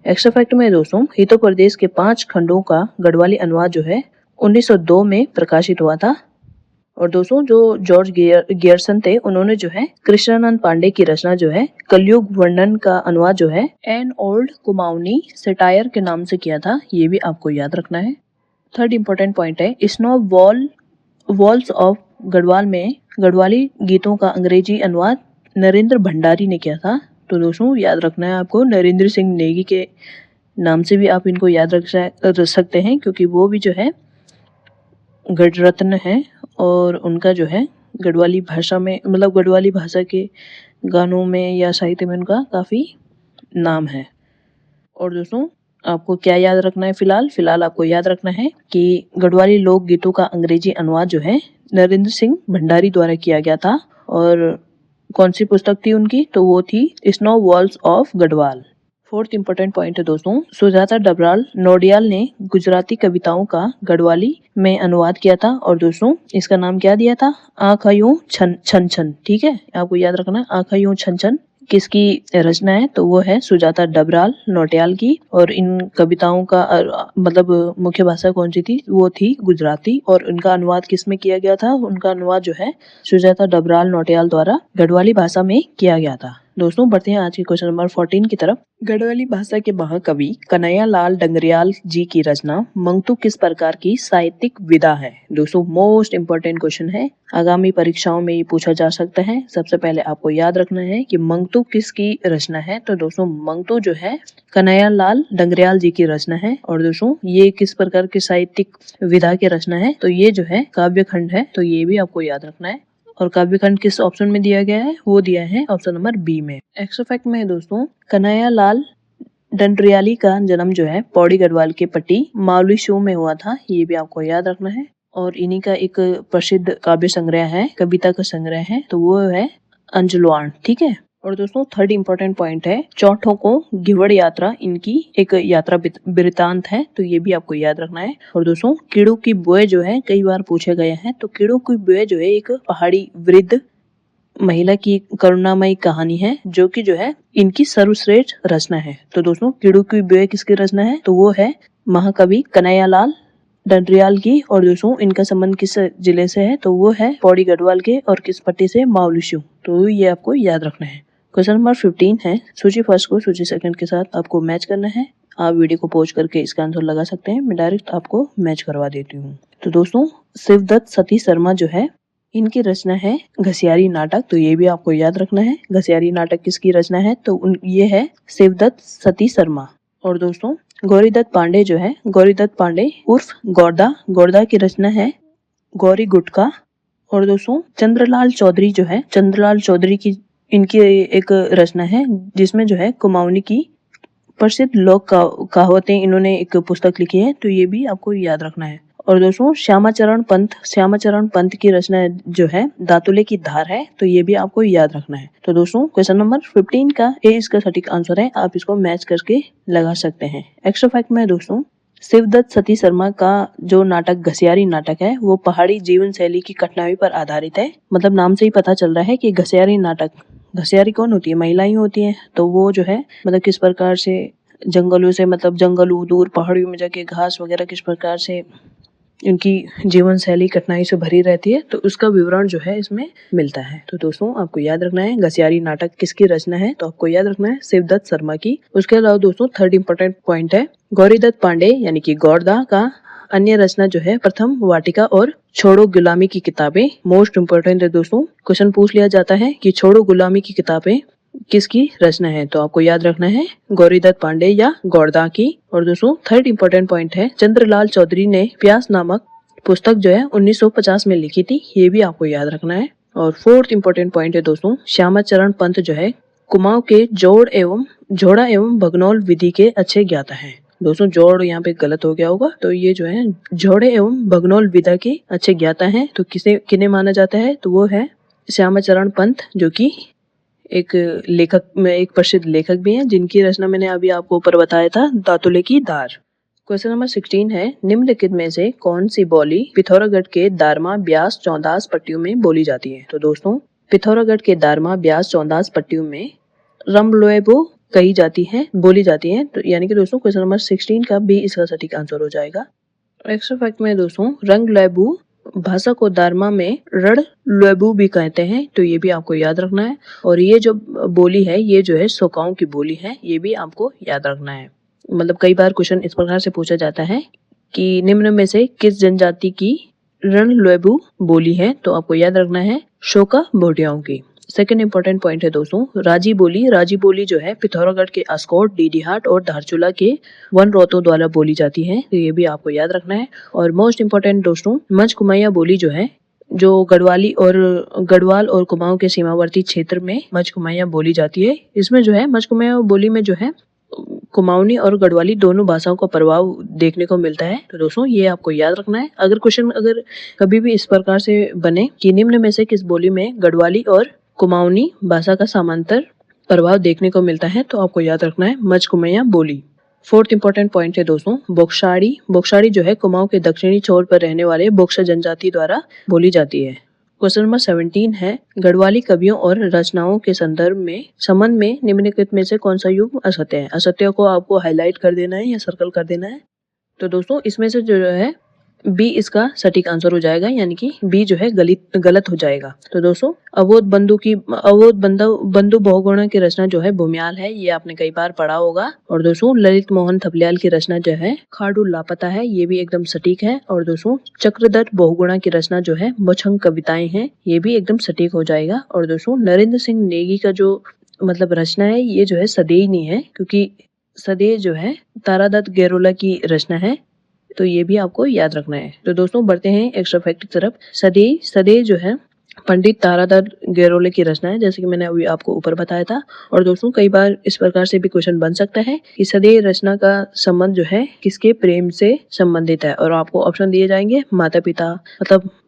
एक्स्ट्रा फैक्ट में दोस्तों हितोपदेश के 5 खंडों का गढ़वाली अनुवाद जो है 1902 में प्रकाशित हुआ था। और दोस्तों जो जॉर्ज गियर्सन थे उन्होंने जो है कृष्णानंद पांडे की रचना जो है कलयुग वर्णन का अनुवाद जो है एन ओल्ड कुमाऊनी सेटायर के नाम से किया था, ये भी आपको याद रखना है। थर्ड इंपॉर्टेंट पॉइंट है स्नो वॉल्स ऑफ गढ़वाल में गढ़वाली गीतों का अंग्रेजी अनुवाद नरेंद्र भंडारी ने किया था। तो दोस्तों याद रखना है आपको, नरेंद्र सिंह नेगी के नाम से भी आप इनको याद रख सकते हैं, क्योंकि वो भी जो है गढ़ रत्न है और उनका जो है गढ़वाली भाषा में, मतलब गढ़वाली भाषा के गानों में या साहित्य में उनका काफ़ी नाम है। और दोस्तों आपको क्या याद रखना है, फिलहाल आपको याद रखना है कि गढ़वाली लोक गीतों का अंग्रेजी अनुवाद जो है नरेंद्र सिंह भंडारी द्वारा किया गया था। और कौन सी पुस्तक थी उनकी, तो वो थी snow walls of Garhwal. Fourth important point है दोस्तों, सुजाता डबराल नोडियाल ने गुजराती कविताओं का गढ़वाली में अनुवाद किया था। और दोस्तों इसका नाम क्या दिया था, आँखों छन छन छन। ठीक है, आपको याद रखना है आँखों छन छन किसकी रचना है, तो वो है सुजाता डबराल नोटियाल की। और इन कविताओं का मतलब मुख्य भाषा कौन सी थी, वो थी गुजराती। और उनका अनुवाद किस में किया गया था, उनका अनुवाद जो है सुजाता डबराल नोटियाल द्वारा गढ़वाली भाषा में किया गया था। दोस्तों बढ़ते हैं आज के क्वेश्चन नंबर 14 की तरफ। गढ़वाली भाषा के महाकवि कन्हैया लाल डंगरियाल जी की रचना मंगतू किस प्रकार की साहित्यिक विधा है। दोस्तों मोस्ट इंपोर्टेंट क्वेश्चन है, आगामी परीक्षाओं में ये पूछा जा सकता है। सबसे पहले आपको याद रखना है कि मंगतू किसकी रचना है। तो दोस्तों मंगतू जो है कन्हैया लाल डंगरियाल जी की रचना है। और दोस्तों ये किस प्रकार की साहित्यिक विधा की रचना है, तो ये जो है काव्य खंड है। तो ये भी आपको याद रखना है। और काव्य खंड किस ऑप्शन में दिया गया है, वो दिया है ऑप्शन नंबर बी में। एक्स्ट्रा फैक्ट में दोस्तों कन्हैया लाल डंडरियाली का जन्म जो है पौड़ी गढ़वाल के पट्टी मावली शो में हुआ था, ये भी आपको याद रखना है। और इन्हीं का एक प्रसिद्ध काव्य संग्रह है, कविता का संग्रह है, तो वो है अंजलवाण। ठीक है। और दोस्तों थर्ड इंपॉर्टेंट पॉइंट है, चौथों को गिवड़ यात्रा इनकी एक यात्रा वृतांत है, तो ये भी आपको याद रखना है। और दोस्तों कीड़ू की बुए जो है कई बार पूछे गए हैं। तो कीड़ू की बुए जो है एक पहाड़ी वृद्ध महिला की करुणामयी कहानी है, जो कि जो है इनकी सर्वश्रेष्ठ रचना है। तो दोस्तों कीड़ू की बुए किसकी रचना है, तो वो है महाकवि कन्हैया लाल डंडरियाल की। और दोस्तों इनका संबंध किस जिले से है, तो वो है पौड़ी गढ़वाल के। और किस पट्टी से, मावलिशु। तो ये आपको याद रखना है। क्वेश्चन नंबर 15 है, सूची फर्स्ट को सूची सेकंड के साथ आपको मैच करना है। आप वीडियो को पॉज करके इसका आंसर लगा सकते हैं, मैं डायरेक्ट आपको मैच करवा देती हूँ। तो दोस्तों शिवदत्त सती शर्मा जो है इनकी रचना है घसियारी नाटक, तो ये भी आपको याद रखना है। घसियारी नाटक किसकी रचना है, तो ये है शिवदत्त सती शर्मा। और दोस्तों गौरीदत्त पांडे जो है, गौरीदत्त पांडे उर्फ गोरदा की रचना है गौरी गुटका। और दोस्तों चंद्रलाल चौधरी जो है, चंद्रलाल चौधरी की इनकी एक रचना है जिसमें जो है कुमाऊनी की प्रसिद्ध लोक कहावतें इन्होंने एक पुस्तक लिखी है, तो ये भी आपको याद रखना है। और दोस्तों श्यामाचरण पंत की रचना जो है दातुले की धार है, तो ये भी आपको याद रखना है। तो दोस्तों क्वेश्चन नंबर 15 का ए इसका सटीक आंसर है, आप इसको मैच करके लगा सकते हैं। एक्स्ट्रा फैक्ट में दोस्तों शिवदत्त सती शर्मा का जो नाटक घसियारी नाटक है वो पहाड़ी जीवन शैली की कठिनाई पर आधारित है। मतलब नाम से ही पता चल रहा है कि घसियारी नाटक, घसियारी कौन होती है, महिलाएं होती हैं। तो वो जो है मतलब किस प्रकार से जंगलों से, मतलब जंगलों दूर पहाड़ियों में जाके घास वगैरह किस प्रकार से इनकी जीवन शैली कठिनाई से भरी रहती है, तो उसका विवरण जो है इसमें मिलता है। तो दोस्तों आपको याद रखना है घसियारी नाटक किसकी रचना है, तो आपको याद रखना है शिवदत्त शर्मा की। उसके अलावा दोस्तों थर्ड इंपॉर्टेंट पॉइंट है, गौरीदत्त पांडे यानी कि गौरदा का अन्य रचना जो है प्रथम वाटिका और छोड़ो गुलामी की किताबें। मोस्ट इंपोर्टेंट है दोस्तों, क्वेश्चन पूछ लिया जाता है कि छोड़ो गुलामी की किताबें किसकी रचना है, तो आपको याद रखना है गौरीदत्त पांडे या गौरदा की। और दोस्तों थर्ड इंपॉर्टेंट पॉइंट है, चंद्रलाल चौधरी ने प्यास नामक पुस्तक जो है 1950 में लिखी थी, ये भी आपको याद रखना है। और फोर्थ इंपॉर्टेंट पॉइंट है दोस्तों, श्यामाचरण पंत जो है कुमाऊं के जोड़ा एवं भगनौल विधि के अच्छे ज्ञाता है। दोस्तों जोड़ यहाँ पे गलत हो गया होगा, तो ये जो है जोड़े एवं भगनौल विधा के अच्छे ज्ञाता हैं। तो किन्हें माना जाता है, तो वो है श्यामाचरण पंत, जो कि एक लेखक में एक प्रसिद्ध लेखक भी हैं, जिनकी रचना मैंने अभी आपको ऊपर बताया था दातुले की धार। क्वेश्चन नंबर 16 है, निम्नलिखित में से कौन सी बोली पिथौरागढ़ के दारमा ब्यास चौदास पट्टियों में बोली जाती है। तो दोस्तों पिथौरागढ़ के दारमा ब्यास चौदास पट्टियों में रमलोएबो कही जाती है, बोली जाती है। तो यानी कि दोस्तों क्वेश्चन नंबर 16 का भी इसका सटीक आंसर हो जाएगा। एक्स्ट्रा फैक्ट में दोस्तों रंग लोएबू भाषा को दारमा में रण लोएबू भी कहते हैं, तो ये भी आपको याद रखना है। और ये जो बोली है ये जो है सोकाओं की बोली है, ये भी आपको याद रखना है। मतलब कई बार क्वेश्चन इस प्रकार से पूछा जाता है कि निम्न में से किस जनजाति की रण लोएबू बोली है, तो आपको याद रखना है शोका भोटियाओं की। सेकंड इंपॉर्टेंट पॉइंट है दोस्तों राजी बोली। राजी बोली जो है पिथौरागढ़ के अस्कोट, डीडीहाट और धारचूला के वन रोतो द्वारा बोली जाती है, तो ये भी आपको याद रखना है। और मोस्ट इंपॉर्टेंट दोस्तों मचकुमैया बोली जो है, जो गढ़वाल और कुमाऊं के सीमावर्ती क्षेत्र में मचकुमैया बोली जाती है। इसमें जो है मचकुमैया बोली में जो है कुमाऊनी और गढ़वाली दोनों भाषाओं का प्रभाव देखने को मिलता है, तो दोस्तों ये आपको याद रखना है। अगर क्वेश्चन कभी भी इस प्रकार से बने कि निम्न में से किस बोली में गढ़वाली और कुमाऊनी भाषा का समांतर प्रभाव देखने को मिलता है, तो आपको याद रखना है मचकुमैया बोली। फोर्थ इंपॉर्टेंट पॉइंट है दोस्तों बोक्साड़ी। बोक्साड़ी जो है कुमाऊं के दक्षिणी छोर पर रहने वाले बोक्सा जनजाति द्वारा बोली जाती है। क्वेश्चन नंबर 17 है गढ़वाली कवियों और रचनाओं के संबंध में निम्नलिखित में से कौन सा युग असत्य है। असत्य को आपको हाईलाइट कर देना है या सर्कल कर देना है। तो दोस्तों इसमें से जो है बी इसका सटीक आंसर हो जाएगा, यानी कि बी जो है गलत हो जाएगा। तो दोस्तों अवोध बंधु बहुगुणा की रचना जो है भूमियाल है, ये आपने कई बार पढ़ा होगा। और दोस्तों ललित मोहन थपलियाल की रचना जो है खाड़ू लापता है, ये भी एकदम सटीक है। और दोस्तों चक्रधर बहुगुणा की रचना जो है मुछंग कविताएं हैं, ये भी एकदम सटीक हो जाएगा। और दोस्तों नरेंद्र सिंह नेगी का जो रचना है ये जो है सदैव नहीं है, क्योंकि सदैव जो है तारादत्त गेरोला की रचना है, तो ये भी आपको याद रखना है। तो दोस्तों बढ़ते हैं एक्स्ट्रा फैक्ट की तरफ। सदैव जो है पंडित तारादत्त गेरोले की रचना है, जैसे कि मैंने अभी आपको ऊपर बताया था। और दोस्तों कई बार इस प्रकार से भी क्वेश्चन बन सकता है कि सदैव रचना का संबंध जो है किसके प्रेम से संबंधित है, और आपको ऑप्शन दिए जाएंगे माता पिता,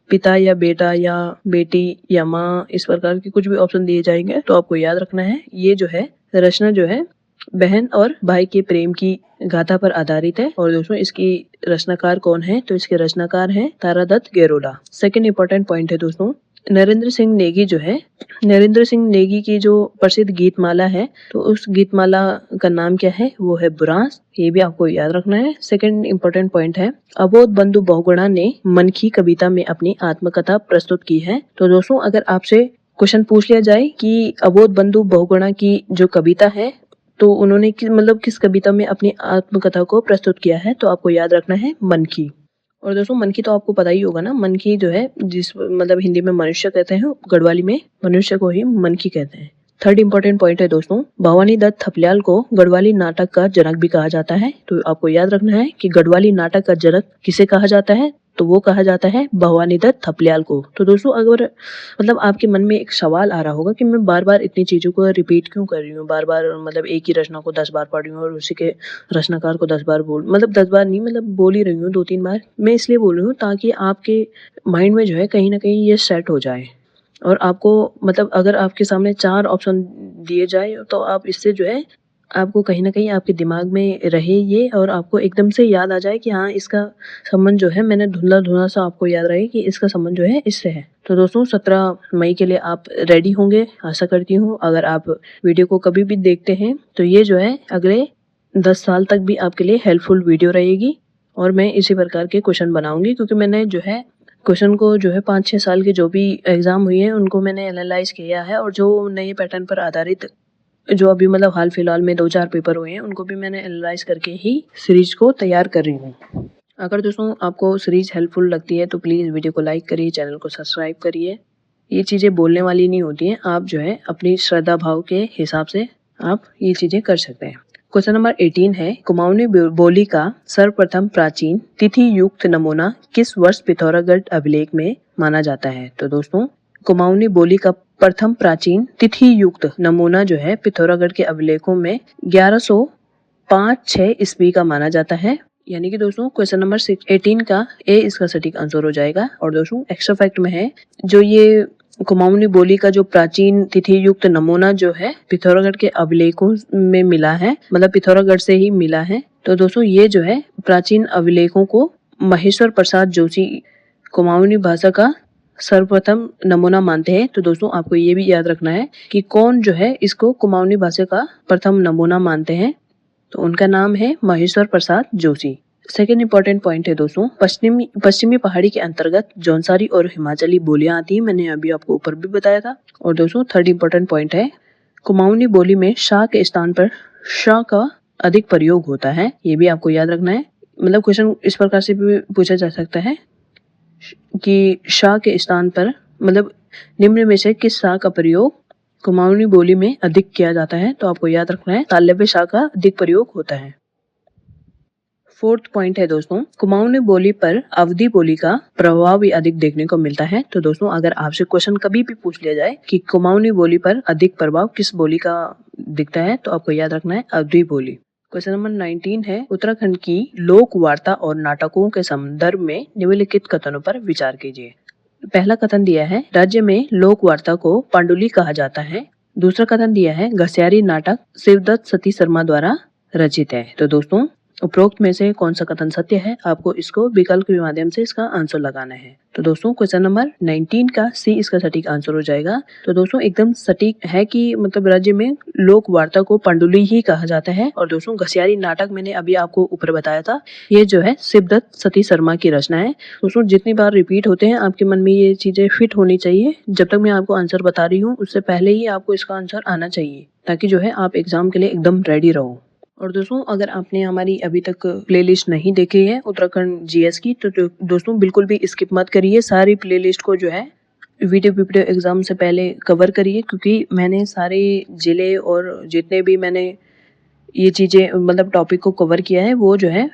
पिता या बेटा या बेटी या माँ, इस प्रकार के कुछ भी ऑप्शन दिए जाएंगे। तो आपको याद रखना है ये जो है रचना जो है बहन और भाई के प्रेम की गाथा पर आधारित है। और दोस्तों इसकी रचनाकार कौन है, तो इसके रचनाकार हैं तारादत्त गेरोला। सेकंड इंपॉर्टेंट पॉइंट है दोस्तों नरेंद्र सिंह नेगी की जो प्रसिद्ध गीतमाला है, तो उस गीतमाला का नाम क्या है, वो है बुरांस, ये भी आपको याद रखना है। सेकंड इंपॉर्टेंट पॉइंट है अबोध बंधु बहुगुणा ने मनखी कविता में अपनी आत्मकथा प्रस्तुत की है। तो दोस्तों अगर आपसे क्वेश्चन पूछ लिया जाए कि अबोध बंधु बहुगुणा की जो कविता है, तो उन्होंने किस कविता में अपनी आत्मकथा को प्रस्तुत किया है, तो आपको याद रखना है मनखी। और दोस्तों मनखी तो आपको पता ही होगा ना, मनखी जो है जिस हिंदी में मनुष्य कहते हैं, गढ़वाली में मनुष्य को ही मनखी कहते हैं। थर्ड इंपॉर्टेंट पॉइंट है दोस्तों भवानी दत्त थपलियाल को गढ़वाली नाटक का जनक भी कहा जाता है। तो आपको याद रखना है कि गढ़वाली नाटक का जनक किसे कहा जाता है, तो वो कहा जाता है भवानी दत्त थपलियाल को। तो दोस्तों अगर आपके मन में एक सवाल आ रहा होगा कि मैं बार बार इतनी चीजों को रिपीट क्यों कर रही हूँ, बार बार एक ही रचना को 10 बार पढ़ रही हूँ और उसी के रचनाकार को 10 बार 10 बार नहीं बोल ही रही हूँ 2-3 बार। मैं इसलिए बोल रही हूँ ताकि आपके माइंड में जो है कहीं ना कहीं ये सेट हो जाए, और आपको अगर आपके सामने 4 ऑप्शन दिए जाए तो आप इससे जो है आपको कहीं ना कहीं आपके दिमाग में रहे ये, और आपको एकदम से याद आ जाए कि हाँ इसका संबंध जो है, मैंने धुंधला सा आपको याद रहे कि इसका संबंध जो है इससे है। तो दोस्तों 17 मई के लिए आप रेडी होंगे, आशा करती हूँ। अगर आप वीडियो को कभी भी देखते हैं तो ये जो है अगले 10 साल तक भी आपके लिए हेल्पफुल वीडियो रहेगी, और मैं इसी प्रकार के क्वेश्चन बनाऊंगी, क्योंकि मैंने जो है क्वेश्चन को जो है 5-6 साल के जो भी एग्जाम हुए हैं उनको मैंने एनालाइज किया है, और जो नए पैटर्न पर आधारित जो अभी हाल फिलहाल में 2-4 पेपर हुए हैं उनको भी मैंने एनालाइज करके ही सीरीज को तैयार कर रही हूँ। अगर दोस्तों आपको सीरीज हेल्पफुल लगती है तो प्लीज़ वीडियो को लाइक करिए, चैनल को सब्सक्राइब करिए। ये चीज़ें बोलने वाली नहीं होती हैं, आप जो है अपनी श्रद्धा भाव के हिसाब से आप ये चीज़ें कर सकते हैं। क्वेश्चन नंबर 18 है कुमाऊनी बोली का सर्वप्रथम प्राचीन तिथि युक्त नमूना किस वर्ष पिथौरागढ़ अभिलेख में माना जाता है। तो दोस्तों कुमाऊनी बोली का प्रथम प्राचीन तिथि युक्त नमूना जो है पिथौरागढ़ के अभिलेखों में 1105-6 ईस्वी का माना जाता है, यानी कि दोस्तों क्वेश्चन नंबर 18 का ए इसका सटीक आंसर हो जाएगा। और दोस्तों एक्स्ट्रा फैक्ट में है जो ये कुमाऊनी बोली का जो प्राचीन तिथि युक्त नमूना जो है पिथौरागढ़ के अभिलेखों में मिला है, पिथौरागढ़ से ही मिला है। तो दोस्तों ये जो है प्राचीन अभिलेखों को महेश्वर प्रसाद जोशी कुमाऊनी भाषा का सर्वप्रथम नमूना मानते हैं। तो दोस्तों आपको ये भी याद रखना है कि कौन जो है इसको कुमाऊनी भाषा का प्रथम नमूना मानते हैं, तो उनका नाम है Maheshwar Prasad Joshi. Second important point है दोस्तों पश्चिमी पहाड़ी के अंतर्गत जौनसारी और हिमाचली बोलियां आती हैं, मैंने अभी आपको ऊपर भी बताया था। और दोस्तों थर्ड इंपॉर्टेंट पॉइंट है कुमाऊनी बोली में शाह के स्थान पर शाह का अधिक प्रयोग होता है, ये भी आपको याद रखना है। क्वेश्चन इस प्रकार से भी पूछा जा सकता है कि शाह के स्थान पर निम्न में से किस शाह का प्रयोग कुमाऊनी बोली में अधिक किया जाता है, तो आपको याद रखना है तालव्य श का अधिक प्रयोग होता है। फोर्थ पॉइंट है दोस्तों, कुमाऊनी बोली पर अवधी बोली का प्रभाव भी अधिक देखने को मिलता है। तो दोस्तों अगर आपसे क्वेश्चन कभी भी पूछ लिया जाए कि कुमाऊनी बोली पर अधिक प्रभाव किस बोली का दिखता है, तो आपको याद रखना है अवधी बोली। क्वेश्चन नंबर 19 है, उत्तराखंड की लोक वार्ता और नाटकों के संदर्भ में निम्नलिखित कथनों पर विचार कीजिए। पहला कथन दिया है, राज्य में लोक वार्ता को पांडुली कहा जाता है। दूसरा कथन दिया है, घसियारी नाटक शिवदत्त सती शर्मा द्वारा रचित है। तो दोस्तों उपरोक्त में से कौन सा कथन सत्य है, आपको इसको विकल्प के माध्यम से इसका आंसर लगाना है। तो दोस्तों क्वेश्चन नंबर 19 का सी इसका सटीक आंसर हो जाएगा। तो दोस्तों एकदम सटीक है कि मतलब राज्य में लोक वार्ता को पांडुली ही कहा जाता है। और दोस्तों घसियारी नाटक मैंने अभी आपको ऊपर बताया था, ये जो है शिवदत्त सती शर्मा की रचना है। दोस्तों जितनी बार रिपीट होते हैं आपके मन में ये चीजें फिट होनी चाहिए। जब तक मैं आपको आंसर बता रही हूँ उससे पहले ही आपको इसका आंसर आना चाहिए, ताकि जो है आप एग्जाम के लिए एकदम रेडी रहो। और दोस्तों अगर आपने हमारी अभी तक प्लेलिस्ट नहीं देखी है उत्तराखंड जीएस की, तो दोस्तों बिल्कुल भी स्किप मत करिए। सारी प्लेलिस्ट को जो है वीडियो एग्जाम से पहले कवर करिए, क्योंकि मैंने सारे जिले और जितने भी मैंने ये चीज़ें मतलब टॉपिक को कवर किया है वो जो है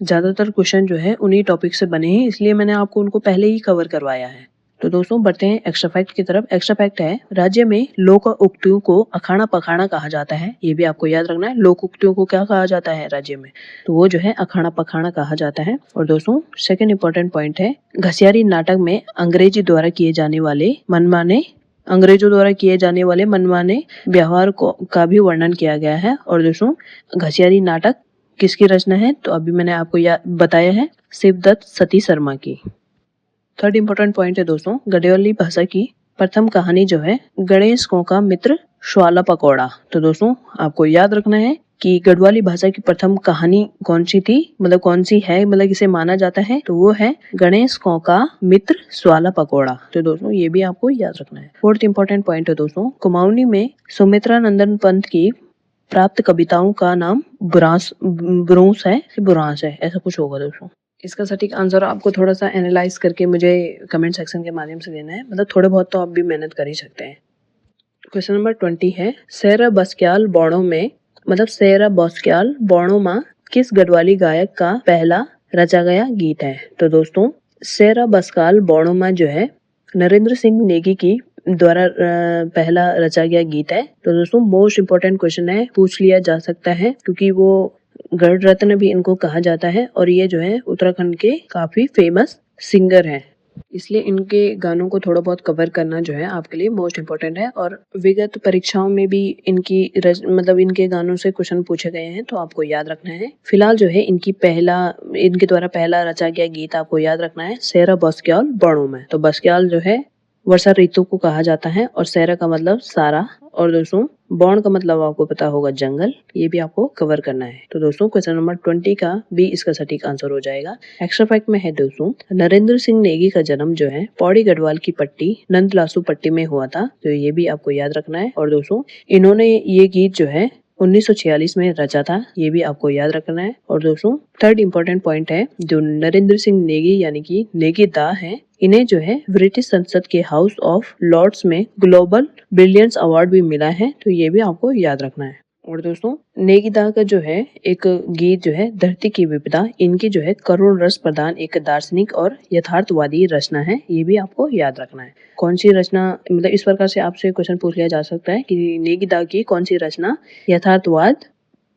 ज़्यादातर क्वेश्चन जो है उन्हीं टॉपिक से बने हैं, इसलिए मैंने आपको उनको पहले ही कवर करवाया है। तो दोस्तों बढ़ते हैं एक्स्ट्रा फैक्ट की तरफ। एक्स्ट्रा फैक्ट है, राज्य में लोक उक्तियों को अखाड़ा पखाड़ा कहा जाता है। ये भी आपको याद रखना है, लोक उक्तियों को क्या कहा जाता है राज्य में, तो वो जो है अखाड़ा पखाड़ा कहा जाता है। और दोस्तों सेकंड इंपॉर्टेंट पॉइंट है, घसियारी नाटक में अंग्रेजों द्वारा किए जाने मनमाने व्यवहार का भी वर्णन किया गया है। और दोस्तों घसियारी नाटक किसकी रचना है, तो अभी मैंने आपको बताया है शिवदत्त सती शर्मा की। थर्ड इंपॉर्टेंट पॉइंट है दोस्तों, गढ़वाली भाषा की प्रथम कहानी जो है गणेश का मित्र स्वाला पकौड़ा। तो दोस्तों आपको याद रखना है कि गढ़वाली भाषा की प्रथम कहानी कौन सी थी, मतलब कौन सी है, मतलब इसे माना जाता है, तो वो है गणेश का मित्र स्वाला पकौड़ा। तो दोस्तों ये भी आपको याद रखना है। फोर्थ इंपॉर्टेंट पॉइंट है दोस्तों, कुमाऊनी में सुमित्रा नंदन पंत की प्राप्त कविताओं का नाम बुरांस है, ऐसा कुछ होगा दोस्तों। इसका सटीक आंसर आपको थोड़ा सा एनालाइज करके मुझे कमेंट सेक्शन के माध्यम से देना है, मतलब थोड़े बहुत तो आप भी मेहनत कर ही सकते हैं। क्वेश्चन नंबर 20 है, सेरा बस्क्याल बौड़ों में किस गढ़वाली गायक का पहला रचा गया गीत है। तो दोस्तों सेरा बस्क्याल बौड़ों में जो है नरेंद्र सिंह नेगी की द्वारा पहला रचा गया गीत है। तो दोस्तों मोस्ट इम्पोर्टेंट क्वेश्चन है, पूछ लिया जा सकता है, क्योंकि वो गढ़ रत्न भी इनको कहा जाता है और ये जो है उत्तराखंड के काफी फेमस सिंगर हैं, इसलिए इनके गानों को थोड़ा बहुत कवर करना जो है आपके लिए मोस्ट इम्पोर्टेंट है। और विगत परीक्षाओं में भी इनके गानों से क्वेश्चन पूछे गए हैं, तो आपको याद रखना है। फिलहाल जो है इनके द्वारा पहला रचा गया गीत आपको याद रखना है, सेरा बस्क्याल बौड़ों में। तो बस्क्याल जो है वर्षा ऋतु को कहा जाता है और सेरा का मतलब सारा, और दोस्तों बौड़ का मतलब आपको पता होगा जंगल, ये भी आपको कवर करना है। तो दोस्तों क्वेश्चन नंबर 20 का भी इसका सटीक आंसर हो जाएगा। एक्स्ट्रा फैक्ट में है दोस्तों, नरेंद्र सिंह नेगी का जन्म जो है पौड़ी गढ़वाल की पट्टी नंदलासू पट्टी में हुआ था, तो ये भी आपको याद रखना है। और दोस्तों इन्होंने ये गीत जो है 1946 में रचा था, ये भी आपको याद रखना है। और दोस्तों थर्ड इंपॉर्टेंट पॉइंट है, जो नरेंद्र सिंह नेगी यानी कि नेगी दा है, इन्हें जो है ब्रिटिश संसद के हाउस ऑफ लॉर्ड्स में ग्लोबल ब्रिलियंस अवार्ड भी मिला है, तो ये भी आपको याद रखना है। और दोस्तों नेगी दा का जो है एक गीत जो है धरती की विविधता, इनकी जो है करुण रस प्रदान एक दार्शनिक और यथार्थवादी रचना है, ये भी आपको याद रखना है। कौन सी रचना, मतलब इस प्रकार से आपसे क्वेश्चन पूछ लिया जा सकता है कि नेगी दा की कौन सी रचना यथार्थवाद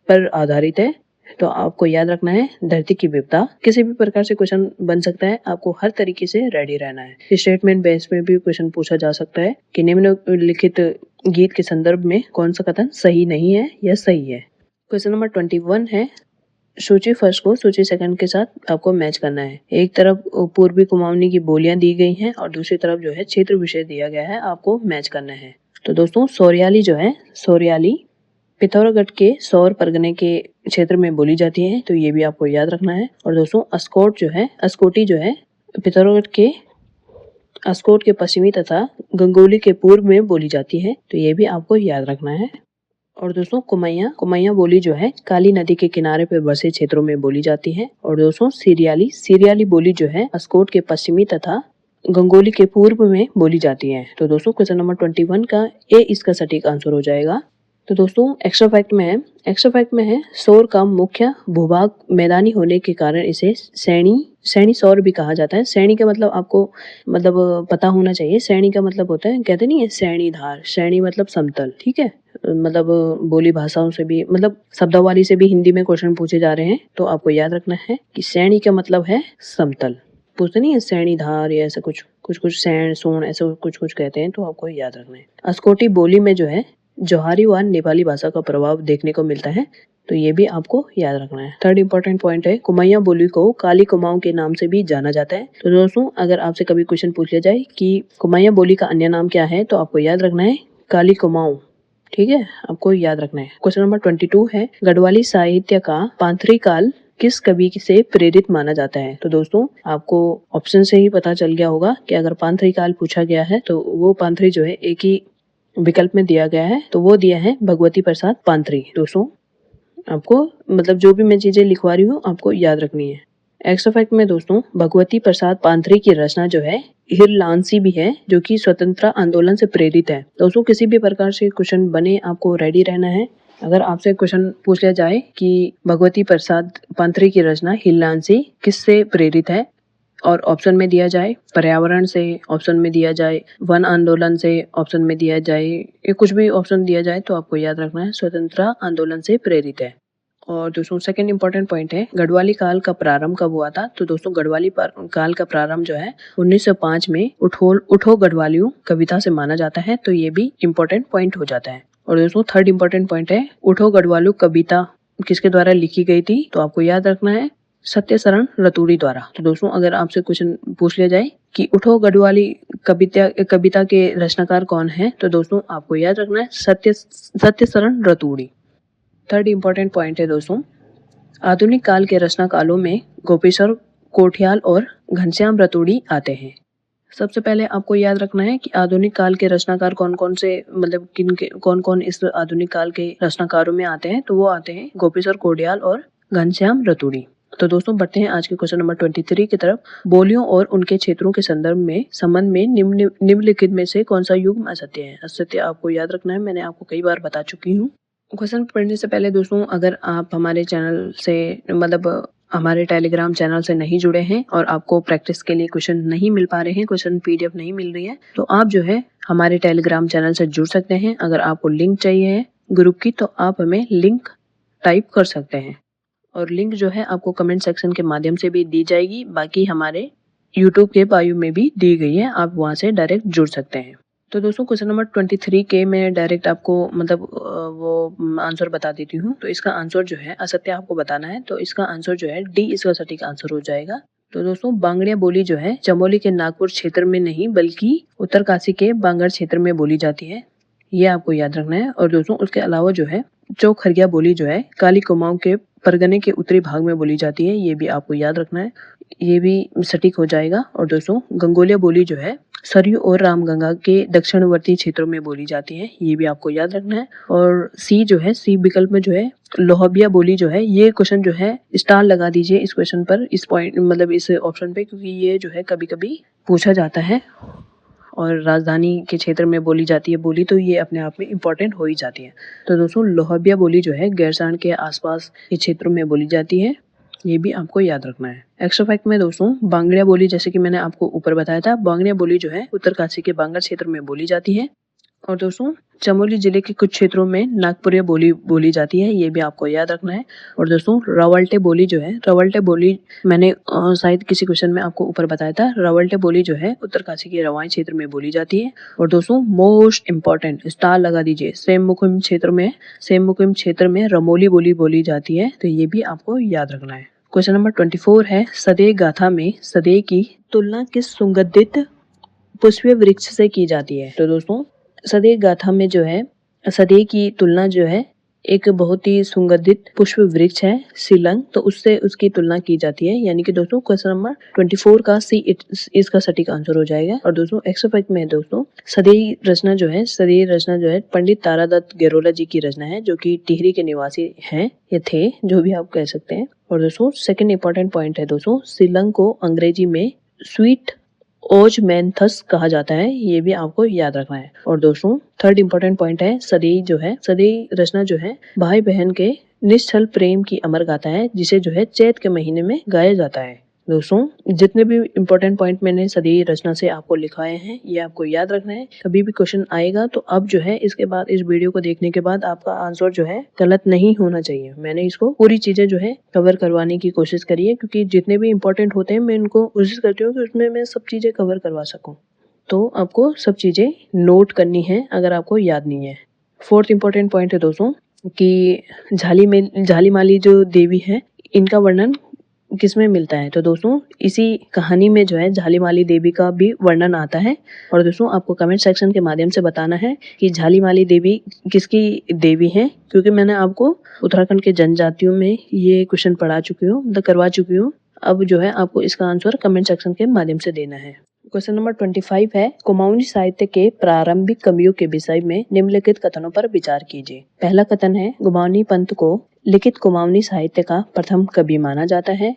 पर आधारित है, तो आपको याद रखना है धरती की विविधता। किसी भी प्रकार से क्वेश्चन बन सकता है, आपको हर तरीके से रेडी रहना है। स्टेटमेंट बेस में भी क्वेश्चन पूछा जा सकता है कि निम्नलिखित गीत के संदर्भ में कौन सा कथन सही नहीं है या सही है। क्वेश्चन नंबर 21 है, सूची फर्स्ट को सूची सेकंड के साथ आपको मैच करना है। एक तरफ पूर्वी कुमाऊनी की बोलियां दी गई हैं और दूसरी तरफ जो है क्षेत्र विशेष दिया गया है, आपको मैच करना है। तो दोस्तों सोरियाली जो है, सोरियाली पिथौरागढ़ के सौर परगने के क्षेत्र में बोली जाती है, तो ये भी आपको याद रखना है। और दोस्तों अस्कोटी जो है पिथौरागढ़ के अस्कोट के पश्चिमी तथा गंगोली के पूर्व में बोली जाती है, तो ये भी आपको याद रखना है। और दोस्तों कुमैया बोली जो है काली नदी के किनारे पर बसे क्षेत्रों में बोली जाती है। और दोस्तों सीरियाली बोली जो है अस्कोट के पश्चिमी तथा गंगोली के पूर्व में बोली जाती है। तो दोस्तों क्वेश्चन नंबर 21 का ए इसका सटीक आंसर हो जाएगा। तो दोस्तों एक्स्ट्रा फैक्ट में है सौर का मुख्य भूभाग मैदानी होने के कारण इसे श्रेणी सौर भी कहा जाता है। श्रेणी का मतलब आपको पता होना चाहिए। श्रेणी का मतलब होता है, कहते नहीं है श्रेणीधार, श्रेणी मतलब समतल, ठीक है। बोली भाषाओं से भी शब्दावली से भी हिंदी में क्वेश्चन पूछे जा रहे हैं, तो आपको याद रखना है कि श्रेणी का मतलब है समतल। पूछते नहीं है श्रेणीधार या ऐसा कुछ सैण सोण ऐसा कुछ कहते हैं, तो आपको याद रखना है। अस्कोटी बोली में जो है जोहारी व नेपाली भाषा का प्रभाव देखने को मिलता है, तो ये भी आपको याद रखना है। थर्ड इंपॉर्टेंट पॉइंट है कुमाऊं बोली को काली कुमाऊं के नाम से भी जाना जाता है। तो दोस्तों अगर आपसे कभी क्वेश्चन पूछ लिया जाए कि कुमाऊं बोली का अन्य नाम क्या है, तो आपको याद रखना है काली कुमाऊं, ठीक है, आपको याद रखना है। क्वेश्चन नंबर 22 है गढ़वाली साहित्य का पांथरी काल किस कवि से प्रेरित माना जाता है। तो दोस्तों आपको ऑप्शन से ही पता चल गया होगा कि अगर पांथरी काल पूछा गया है तो वो पांथरी जो है एक ही विकल्प में दिया गया है, तो वो दिया है भगवती प्रसाद पांथरी। दोस्तों आपको जो भी मैं चीजें लिखवा रही हूँ आपको याद रखनी है। एक्स्ट्रा फैक्ट में दोस्तों भगवती प्रसाद पांथरी की रचना जो है हिरलांसी भी है, जो कि स्वतंत्रता आंदोलन से प्रेरित है। दोस्तों किसी भी प्रकार से क्वेश्चन बने आपको रेडी रहना है। अगर आपसे क्वेश्चन पूछ लिया जाए कि भगवती प्रसाद पांथरी की रचना हिरलांसी किससे प्रेरित है, और ऑप्शन में दिया जाए पर्यावरण से, ऑप्शन में दिया जाए वन आंदोलन से, ऑप्शन में दिया जाए ये कुछ भी ऑप्शन दिया जाए, तो आपको याद रखना है स्वतंत्रता आंदोलन से प्रेरित है। और दोस्तों सेकंड इंपॉर्टेंट पॉइंट है गढ़वाली काल का प्रारंभ कब हुआ था। तो दोस्तों गढ़वाली काल का प्रारंभ जो है 1905 में उठो गढ़वालियों कविता से माना जाता है, तो ये भी इंपॉर्टेंट पॉइंट हो जाता है। और दोस्तों थर्ड इंपॉर्टेंट पॉइंट है उठो गढ़वालियों कविता किसके द्वारा लिखी गई थी, तो आपको याद रखना है सत्यशरण रतूड़ी द्वारा। तो दोस्तों अगर आपसे क्वेश्चन पूछ लिया जाए कि उठो गढ़वाली कविता के रचनाकार कौन है, तो दोस्तों आपको याद रखना है सत्यशरण रतूड़ी। थर्ड इंपॉर्टेंट पॉइंट है दोस्तों आधुनिक काल के रचनाकारों में गोपेश्वर कोठियाल और घनश्याम रतूड़ी आते हैं। सबसे पहले आपको याद रखना है कि आधुनिक काल के रचनाकार कौन कौन इस आधुनिक काल के रचनाकारों में आते हैं, तो वो आते हैं गोपेश्वर कोठियाल और घनश्याम रतूड़ी। तो दोस्तों बढ़ते हैं आज के क्वेश्चन नंबर 23 की तरफ। बोलियों और उनके क्षेत्रों के संबंध में निम्नलिखित में से कौन सा युग्म असत्य है। असत्य आपको याद रखना है, मैंने आपको कई बार बता चुकी हूँ। क्वेश्चन पढ़ने से पहले दोस्तों अगर आप हमारे चैनल से हमारे टेलीग्राम चैनल से नहीं जुड़े हैं और आपको प्रैक्टिस के लिए क्वेश्चन नहीं मिल पा रहे हैं, क्वेश्चन PDF नहीं मिल रही है, तो आप जो है हमारे टेलीग्राम चैनल से जुड़ सकते हैं। अगर आपको लिंक चाहिए है ग्रुप की, तो आप हमें लिंक टाइप कर सकते हैं, और लिंक जो है आपको कमेंट सेक्शन के माध्यम से भी दी जाएगी, बाकी हमारे यूट्यूब के बायो में भी दी गई है, आप वहां से डायरेक्ट जुड़ सकते हैं। तो दोस्तों क्वेश्चन नंबर 23 के मैं डायरेक्ट आपको वो आंसर बता देती हूँ। तो इसका आंसर जो है असत्य आपको बताना है, तो इसका आंसर जो है डी इसका सटीक आंसर हो जाएगा। तो दोस्तों बांगड़िया बोली जो है चमोली के नागपुर क्षेत्र में नहीं बल्कि उत्तरकाशी के बांगड़ क्षेत्र में बोली जाती है, ये आपको याद रखना है। और दोस्तों उसके अलावा जो है चौखरिया बोली जो है काली कुमाऊं के परगने के उत्तरी भाग में बोली जाती है, ये भी आपको याद रखना है, ये भी सटीक हो जाएगा। और दोस्तों गंगोलिया बोली जो है सरयू और रामगंगा के दक्षिणवर्ती क्षेत्रों में बोली जाती है, ये भी आपको याद रखना है। और सी विकल्प में जो है लोहबिया बोली जो है, ये क्वेश्चन जो है स्टार लगा दीजिए इस क्वेश्चन पर, इस पॉइंट इस ऑप्शन पे, क्योंकि ये जो है कभी कभी पूछा जाता है और राजधानी के क्षेत्र में बोली जाती है बोली, तो ये अपने आप में इम्पोर्टेंट हो ही जाती है। तो दोस्तों लोहबिया बोली जो है गैरसैंण के आसपास के क्षेत्रों में बोली जाती है, ये भी आपको याद रखना है। एक्स्ट्रा फैक्ट में दोस्तों बांगड़िया बोली, जैसे कि मैंने आपको ऊपर बताया था, बांगड़िया बोली जो है उत्तरकाशी के बांगड़ क्षेत्र में बोली जाती है। और दोस्तों चमोली जिले के कुछ क्षेत्रों में नागपुरिया बोली जाती है, ये भी आपको याद रखना है। और दोस्तों रवल्टे बोली जो है, रवल्टे बोली मैंने शायद किसी क्वेश्चन में आपको ऊपर बताया था, रवल्टे बोली जो है उत्तरकाशी के रवाई क्षेत्र में बोली जाती है। और दोस्तों मोस्ट इंपॉर्टेंट स्टार लगा दीजिए, सेममुखिम क्षेत्र में रमोली बोली जाती है, तो ये भी आपको याद रखना है। क्वेश्चन नंबर 24 है सदे गाथा में सदे की तुलना किस सुगंधित पुष्पीय वृक्ष से की जाती है। तो दोस्तों सदे गाथा में जो है सदे की तुलना जो है एक बहुत ही सुगंधित पुष्प वृक्ष है सीलंग, तो उससे उसकी तुलना की जाती है, यानी कि दोस्तों क्वेश्चन नंबर 24 का सी इसका सटीक आंसर हो जाएगा। और दोस्तों एक्स्ट्रा फैक्ट में दोस्तों सदे रचना जो है पंडित तारादत्त गेरोला जी की रचना है, जो कि टिहरी के निवासी हैं या थे, जो भी आप कह सकते हैं। और दोस्तों सेकंड इंपॉर्टेंट पॉइंट है दोस्तों सीलंग को अंग्रेजी में स्वीट ओजमेंथस कहा जाता है, ये भी आपको याद रखना है। और दोस्तों थर्ड इंपॉर्टेंट पॉइंट है सदैव जो है, सदैव रचना जो है भाई बहन के निश्चल प्रेम की अमर गाथा है, जिसे जो है चैत के महीने में गाया जाता है। दोस्तों जितने भी इंपॉर्टेंट पॉइंट मैंने सदैव रचना से आपको लिखवाए हैं ये आपको याद रखना है। कभी भी क्वेश्चन आएगा तो अब जो है इसके बाद इस वीडियो को देखने के बाद आपका आंसर जो है गलत नहीं होना चाहिए। मैंने इसको पूरी चीजें जो है कवर करवाने की कोशिश करी है, क्योंकि जितने भी इंपॉर्टेंट होते हैं मैं उनको कोशिश करती हूँ कि उसमें मैं सब चीजें कवर करवा सकूँ। तो आपको सब चीजें नोट करनी है अगर आपको याद नहीं है। फोर्थ इंपॉर्टेंट पॉइंट है दोस्तों कि झाली माली जो देवी है इनका वर्णन किसमें मिलता है। तो दोस्तों इसी कहानी में जो है झाली माली देवी का भी वर्णन आता है। और दोस्तों आपको कमेंट सेक्शन के माध्यम से बताना है कि झाली माली देवी किसकी देवी है, क्योंकि मैंने आपको उत्तराखंड के जनजातियों में ये क्वेश्चन पढ़ा चुकी हूँ, मतलब करवा चुकी हूँ। अब जो है आपको इसका आंसर कमेंट सेक्शन के माध्यम से देना है। क्वेश्चन नंबर 25 है कुमाऊनी साहित्य के प्रारंभिक कवियों के विषय में निम्नलिखित कथनों पर विचार कीजिए। पहला कथन है गुमावनी पंत को लिखित कुमाऊनी साहित्य का प्रथम कवि माना जाता है।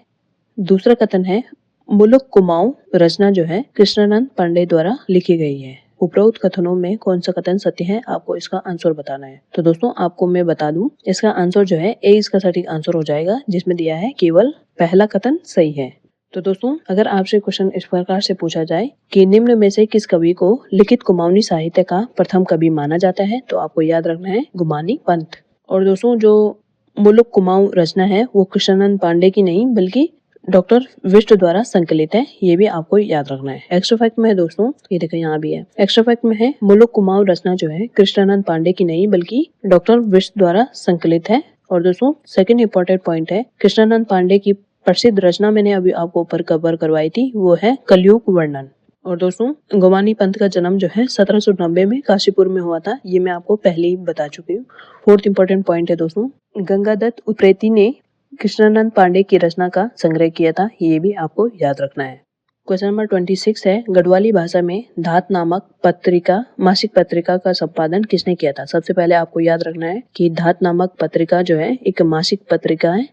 दूसरा कथन है मुलुक कुमाऊं रचना जो है कृष्णानंद पांडे द्वारा लिखी गई है। उपरोक्त कथनों में कौन सा कथन सत्य है, आपको इसका आंसर बताना है। तो दोस्तों आपको मैं बता दूं इसका आंसर जो है ए इसका सटीक आंसर हो जाएगा, जिसमें दिया है केवल पहला कथन सही है। तो दोस्तों अगर आपसे क्वेश्चन इस प्रकार से पूछा जाए कि निम्न में से किस कवि को लिखित कुमाऊनी साहित्य का प्रथम कवि माना जाता है, तो आपको याद रखना है गुमानी पंत। और दोस्तों जो मुलुक कुमाऊं रचना है वो कृष्णानंद पांडे की नहीं बल्कि डॉक्टर विष्ट द्वारा संकलित है, ये भी आपको याद रखना है। एक्स्ट्रा फैक्ट में है दोस्तों, ये देखो यहाँ भी है। एक्स्ट्रा फैक्ट में है मुलुक कुमाऊं रचना जो है कृष्णानंद पांडे की नहीं बल्कि डॉक्टर विष्ट द्वारा संकलित है। और दोस्तों सेकंड इंपॉर्टेंट पॉइंट है कृष्णानंद पांडे की प्रसिद्ध रचना मैंने अभी आपको ऊपर कवर करवाई थी, वो है कलयुग वर्णन। और दोस्तों गुमानी पंत का जन्म जो है 1790 में काशीपुर में हुआ था, ये मैं आपको पहले ही बता चुकी हूँ। फोर्थ इंपॉर्टेंट पॉइंट है दोस्तों गंगादत्त उप्रेती ने कृष्णानंद पांडे की रचना का संग्रह किया था, ये भी आपको याद रखना है। क्वेश्चन नंबर 26 है गढ़वाली भाषा में धात नामक पत्रिका मासिक पत्रिका का संपादन किसने किया था। सबसे पहले आपको याद रखना है कि धात नामक पत्रिका जो है एक मासिक पत्रिका है,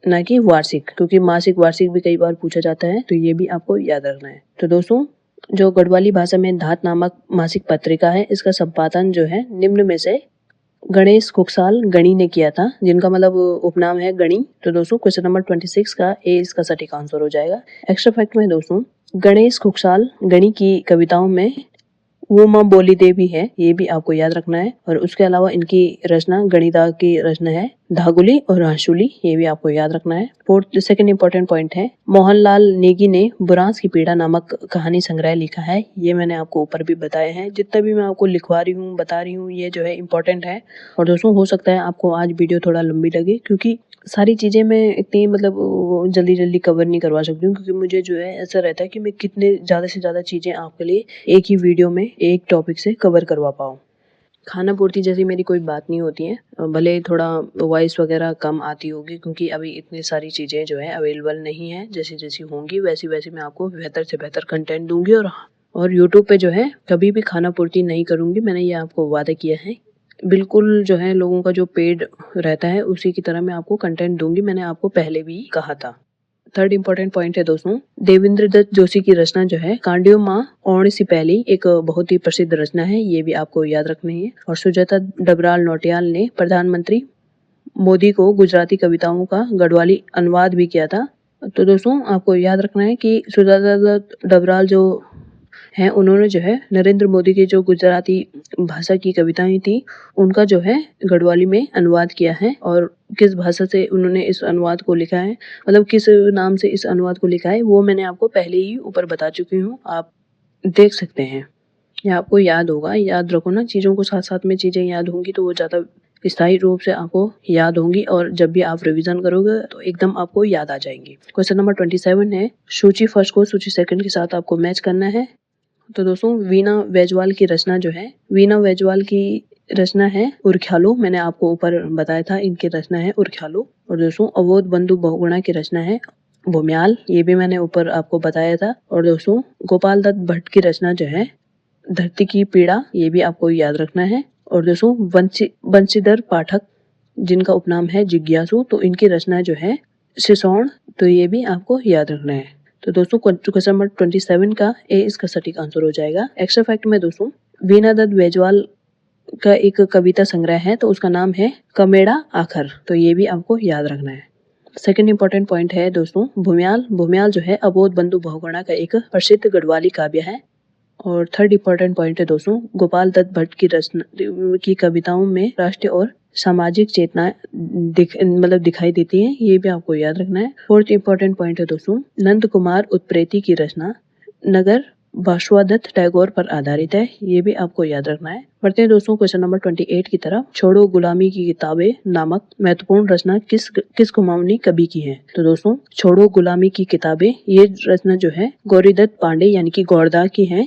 ना कि वार्षिक, क्योंकि मासिक वार्षिक भी कई बार पूछा जाता है, तो ये भी आपको याद रखना है। तो दोस्तों जो गढ़वाली भाषा में धात नामक मासिक पत्रिका है इसका संपादन जो है निम्न में से गणेश कुकसाल गणी ने किया था, जिनका मतलब उपनाम है गणी। तो दोस्तों क्वेश्चन नंबर 26 का ए इसका सटीक आंसर हो जाएगा। एक्स्ट्रा फैक्ट में दोस्तों गणेश कुकसाल गणी की कविताओं में वो माँ बोली देवी है, ये भी आपको याद रखना है। और उसके अलावा इनकी रचना गणिदा की रचना है धागुली और राशुली, ये भी आपको याद रखना है। फोर्थ सेकंड इंपॉर्टेंट पॉइंट है मोहनलाल नेगी ने बुरांस की पीड़ा नामक कहानी संग्रह लिखा है, ये मैंने आपको ऊपर भी बताया है। जितना भी मैं आपको लिखवा रही हूँ बता रही हूँ ये जो है इंपॉर्टेंट है। और दोस्तों हो सकता है आपको आज वीडियो थोड़ा लंबी लगे, क्योंकि सारी चीजें मैं इतनी मतलब जल्दी जल्दी कवर नहीं करवा सकती हूँ, क्योंकि मुझे जो है ऐसा रहता है कि मैं कितने ज्यादा से ज्यादा चीजें आपके लिए एक ही वीडियो में एक टॉपिक से कवर करवा पाऊँ। खाना पूर्ति जैसी मेरी कोई बात नहीं होती है, भले थोड़ा वॉइस वगैरह कम आती होगी, क्योंकि अभी इतनी सारी चीज़ें जो है अवेलेबल नहीं है। जैसी जैसी होंगी वैसी वैसी मैं आपको बेहतर से बेहतर कंटेंट दूंगी। और यूट्यूब पे जो है कभी भी खाना पूर्ति नहीं करूंगी, मैंने ये आपको वादा किया है। बिल्कुल जो है लोगों का जो पेड रहता है उसी की तरह मैं आपको कंटेंट दूंगी, मैंने आपको पहले भी कहा था। थर्ड इंपॉर्टेंट पॉइंट है दोस्तों देवेंद्र दत्त जोशी की रचना जो है कांडियो माँ ओण सी पहली एक बहुत ही प्रसिद्ध रचना है, ये भी आपको याद रखनी है। और सुजाता डबराल नौटियाल ने प्रधानमंत्री मोदी को गुजराती कविताओं का गढ़वाली अनुवाद भी किया था। तो दोस्तों आपको याद रखना है कि सुजाता दत्त डबराल जो हैं उन्होंने जो है नरेंद्र मोदी की जो गुजराती भाषा की कविताएं थी उनका जो है गढ़वाली में अनुवाद किया है। और किस भाषा से उन्होंने इस अनुवाद को लिखा है, मतलब किस नाम से इस अनुवाद को लिखा है, वो मैंने आपको पहले ही ऊपर बता चुकी हूँ, आप देख सकते हैं। ये आपको याद होगा, याद रखो ना चीज़ों को, साथ साथ में चीज़ें याद होंगी तो वो ज़्यादा स्थायी रूप से आपको याद होंगी, और जब भी आप रिवीजन करोगे तो एकदम आपको याद आ जाएंगी। क्वेश्चन नंबर 27 है सूची फर्स्ट को सूची सेकंड के साथ आपको मैच करना है। तो दोस्तों वीणा बैजवाल की रचना जो है, वीणा बैजवाल की रचना है उर्ख्यालो, मैंने आपको ऊपर बताया था इनकी रचना है उर्ख्यालो। और दोस्तों अवोध बंधु बहुगुणा की रचना है भूम्याल, ये भी मैंने ऊपर आपको बताया था। और दोस्तों गोपाल दत्त भट्ट की रचना जो है धरती की पीड़ा, ये भी आपको याद रखना है। और दोस्तों बंशीधर पाठक जिनका उपनाम है जिज्ञासु, तो इनकी रचना जो है शिसौण, तो ये भी आपको याद रखना है। तो दोस्तों क्वेश्चन नंबर 27 का ए इसका सटीक आंसर हो जाएगा। एक्स्ट्रा फैक्ट में दोस्तों वीणा दत्त बैजवाल का एक कविता संग्रह है, तो उसका नाम है कमेड़ा आखर, तो ये भी आपको याद रखना है। सेकंड इंपॉर्टेंट पॉइंट है दोस्तों भूमियाल जो है अबोध बंधु बहुगुणा का एक प्रसिद्ध गढ़वाली काव्य है। और थर्ड इंपॉर्टेंट पॉइंट है दोस्तों गोपाल दत्त भट्ट की रचना की कविताओं में राष्ट्रीय और सामाजिक चेतना दिखाई देती है, ये भी आपको याद रखना है। फोर्थ इंपॉर्टेंट पॉइंट है दोस्तों नंद कुमार उत्प्रेती की रचना नगर वासुदेव टैगोर पर आधारित है, ये भी आपको याद रखना है। बढ़ते हैं दोस्तों क्वेश्चन नंबर 28 की तरफ। छोड़ो गुलामी की किताबें नामक महत्वपूर्ण रचना किस कुमाऊनी कवि की है? तो दोस्तों छोड़ो गुलामी की किताबें ये रचना जो है गौरीदत्त पांडे यानी कि गौरदा की है,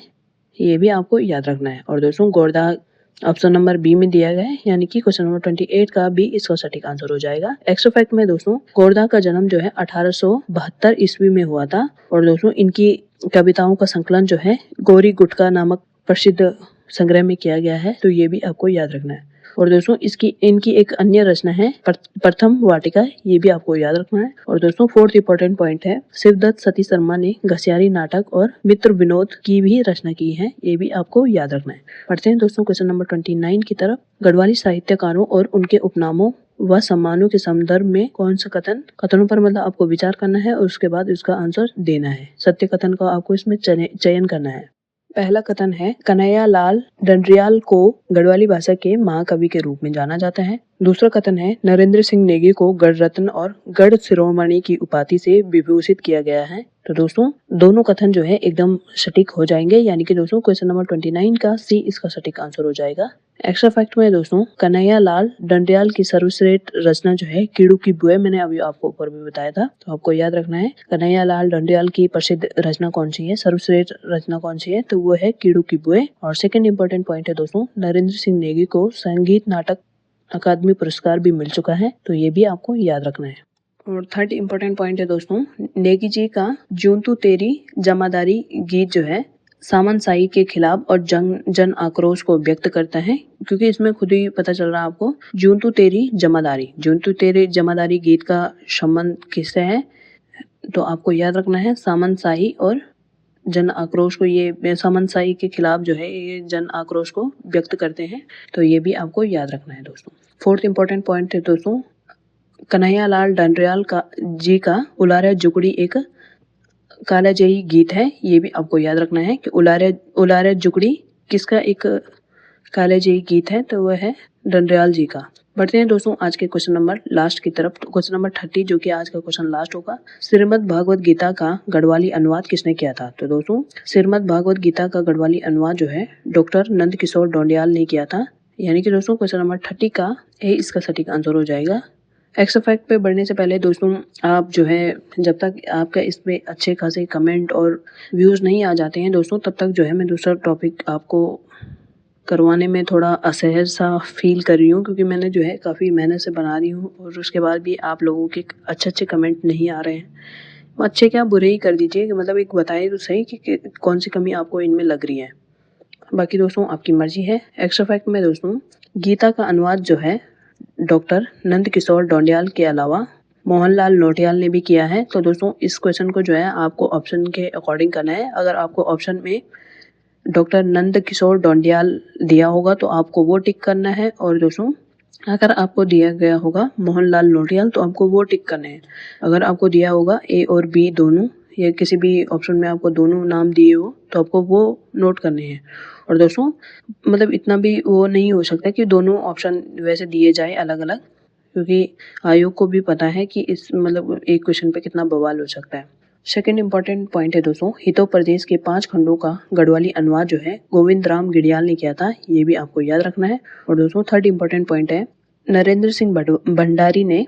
ये भी आपको याद रखना है। और दोस्तों गौरदा ऑप्शन नंबर बी में दिया गया है, यानी कि क्वेश्चन नंबर 28 का बी इसका सटीक आंसर हो जाएगा। एक्स्ट्रा फैक्ट में दोस्तों गौरदा का जन्म जो है 1872 ईस्वी में हुआ था। और दोस्तों इनकी कविताओं का संकलन जो है गौरी गुटका नामक प्रसिद्ध संग्रह में किया गया है, तो ये भी आपको याद रखना है। और दोस्तों इनकी एक अन्य रचना है प्रथम वाटिका, ये भी आपको याद रखना है। और दोस्तों फोर्थ इंपॉर्टेंट पॉइंट है शिवदत्त सती शर्मा ने घसियारी नाटक और मित्र विनोद की भी रचना की है, ये भी आपको याद रखना है। पढ़ते हैं दोस्तों क्वेश्चन नंबर 29 की तरफ। गढ़वाली साहित्यकारों और उनके उपनामों व सम्मानों के संदर्भ में कौन सा कथनों पर मतलब आपको विचार करना है और उसके बाद इसका आंसर देना है। सत्य कथन का आपको इसमें चयन करना है। पहला कथन है कन्हैया लाल डंडरियाल को गढ़वाली भाषा के महाकवि के रूप में जाना जाता है। दूसरा कथन है नरेंद्र सिंह नेगी को गढ़ रत्न और गढ़ शिरोमणि की उपाधि से विभूषित किया गया है। तो दोस्तों दोनों कथन जो है एकदम सटीक हो जाएंगे, यानी कि दोस्तों क्वेश्चन नंबर 29 का सी इसका सटीक आंसर हो जाएगा। एक्स्ट्रा फैक्ट में दोस्तों कन्हैया लाल डंडरियाल की सर्वश्रेष्ठ रचना जो है कीड़ू की बुए, मैंने अभी आपको ऊपर भी बताया था, तो आपको याद रखना है कन्हैया लाल डंडरियाल की प्रसिद्ध रचना कौन सी है, सर्वश्रेष्ठ रचना कौन सी है, तो वो है कीड़ू की बुए। और सेकंड इंपॉर्टेंट पॉइंट है दोस्तों नरेंद्र सिंह नेगी को संगीत नाटक अकादमी पुरस्कार भी मिल चुका है, तो ये भी आपको याद रखना है। और थर्ड इंपॉर्टेंट पॉइंट है दोस्तों नेगी जी का जूनतू तेरी जमादारी गीत जो है सामंतशाही के खिलाफ और जन आक्रोश को व्यक्त करता है, क्योंकि इसमें खुद ही पता चल रहा है आपको जूनतू तेरी जमादारी गीत का संबंध किससे है, तो आपको याद रखना है सामंतशाही और जन आक्रोश को, ये सामंतशाही के खिलाफ जो है ये जन आक्रोश को व्यक्त करते हैं, तो ये भी आपको याद रखना है दोस्तों। फोर्थ इंपॉर्टेंट पॉइंट है दोस्तों कन्हैया लाल डंडरियाल जी का उलारा जुगड़ी एक कालाजयी गीत है, ये भी आपको याद रखना है कि उलारा जुगड़ी किसका एक कालाजयी गीत है, तो वह है डंडरियाल जी का। बढ़ते हैं दोस्तों आज के क्वेश्चन नंबर लास्ट की तरफ। तो क्वेश्चन नंबर 30 जो कि आज का क्वेश्चन लास्ट होगा, श्रीमद् भागवत गीता का गढ़वाली अनुवाद किसने किया था? तो दोस्तों श्रीमद् भागवत गीता का गढ़वाली अनुवाद जो है डॉक्टर नंद किशोर डोंडियाल ने किया था, यानी कि दोस्तों क्वेश्चन नंबर 30 का ए इसका सटीक आंसर हो जाएगा। एक्स्ट्रा फैक्ट पे बढ़ने से पहले दोस्तों आप जो है जब तक आपका इसमें अच्छे खासे कमेंट और व्यूज़ नहीं आ जाते हैं दोस्तों, तब तक जो है मैं दूसरा टॉपिक आपको करवाने में थोड़ा असहज सा फील कर रही हूँ, क्योंकि मैंने जो है काफ़ी मेहनत से बना रही हूँ और उसके बाद भी आप लोगों के अच्छे कमेंट नहीं आ रहे हैं। अच्छे क्या बुरे ही कर दीजिए कि मतलब एक बताइए तो सही कि कौन सी कमी आपको इनमें लग रही है, बाकी दोस्तों आपकी मर्जी है। एक्स्ट्रा फैक्ट में दोस्तों गीता का अनुवाद जो है डॉक्टर नंद किशोर डोंडियाल के अलावा मोहनलाल नौटियाल ने भी किया है। तो दोस्तों इस क्वेश्चन को जो है आपको ऑप्शन के अकॉर्डिंग करना है। अगर आपको ऑप्शन में डॉक्टर नंद किशोर डोंडियाल दिया होगा तो आपको वो टिक करना है, और दोस्तों अगर आपको दिया गया होगा मोहनलाल नौटियाल तो आपको वो टिक करना है। अगर आपको दिया होगा ए और बी दोनों, या किसी भी ऑप्शन में आपको दोनों नाम दिए हो तो आपको वो नोट करने हैं। और दोस्तों मतलब इतना भी वो नहीं हो सकता कि दोनों ऑप्शन वैसे दिए जाए अलग अलग, क्योंकि आयोग को भी पता है कि इस मतलब एक क्वेश्चन पे कितना बवाल हो सकता है। सेकेंड इंपॉर्टेंट पॉइंट है दोस्तों हितो प्रदेश के 5 खंडों का गढ़वाली अनुवाद जो है गोविंद राम गिडियाल ने किया था, ये भी आपको याद रखना है। और दोस्तों थर्ड इंपॉर्टेंट पॉइंट है नरेंद्र सिंह भंडारी ने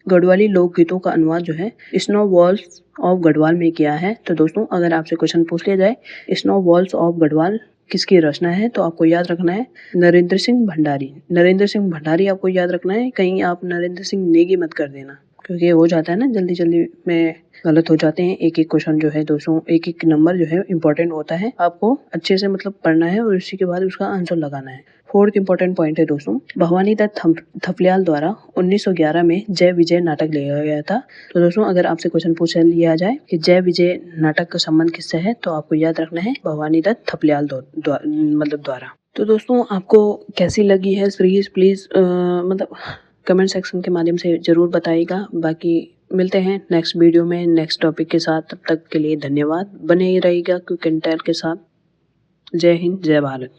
गढ़वाली लोकगीतों का अनुवाद जो है स्नो वॉल्स ऑफ गढ़वाल में किया है। तो दोस्तों अगर आपसे क्वेश्चन पूछ लिया जाए स्नो वॉल्स ऑफ गढ़वाल किसकी रचना है, तो आपको याद रखना है नरेंद्र सिंह भंडारी। नरेंद्र सिंह भंडारी आपको याद रखना है, कहीं आप नरेंद्र सिंह नेगी मत कर देना। क्योंकि हो जाता है ना जल्दी जल्दी में गलत हो जाते हैं। एक एक क्वेश्चन जो है दोस्तों, एक एक नंबर जो है इंपॉर्टेंट होता है, आपको अच्छे से मतलब पढ़ना है और उसी के बाद उसका आंसर लगाना है। फोर्थ इंपॉर्टेंट पॉइंट है दोस्तों, भवानी दत्त थपलियाल द्वारा 1911 में जय विजय नाटक लिया गया था। तो दोस्तों अगर आपसे क्वेश्चन पूछ लिया जाए कि जय विजय नाटक का संबंध किससे है, तो आपको याद रखना है भवानी दत्त थपलियाल द्वारा। तो दोस्तों आपको कैसी लगी है सीरीज, प्लीज मतलब कमेंट सेक्शन के माध्यम से जरूर बताइएगा। बाकी मिलते हैं नेक्स्ट वीडियो में नेक्स्ट टॉपिक के साथ। तब तक के लिए धन्यवाद। बने ही रहिएगा क्विक एंड टेल के साथ। जय हिंद, जय भारत।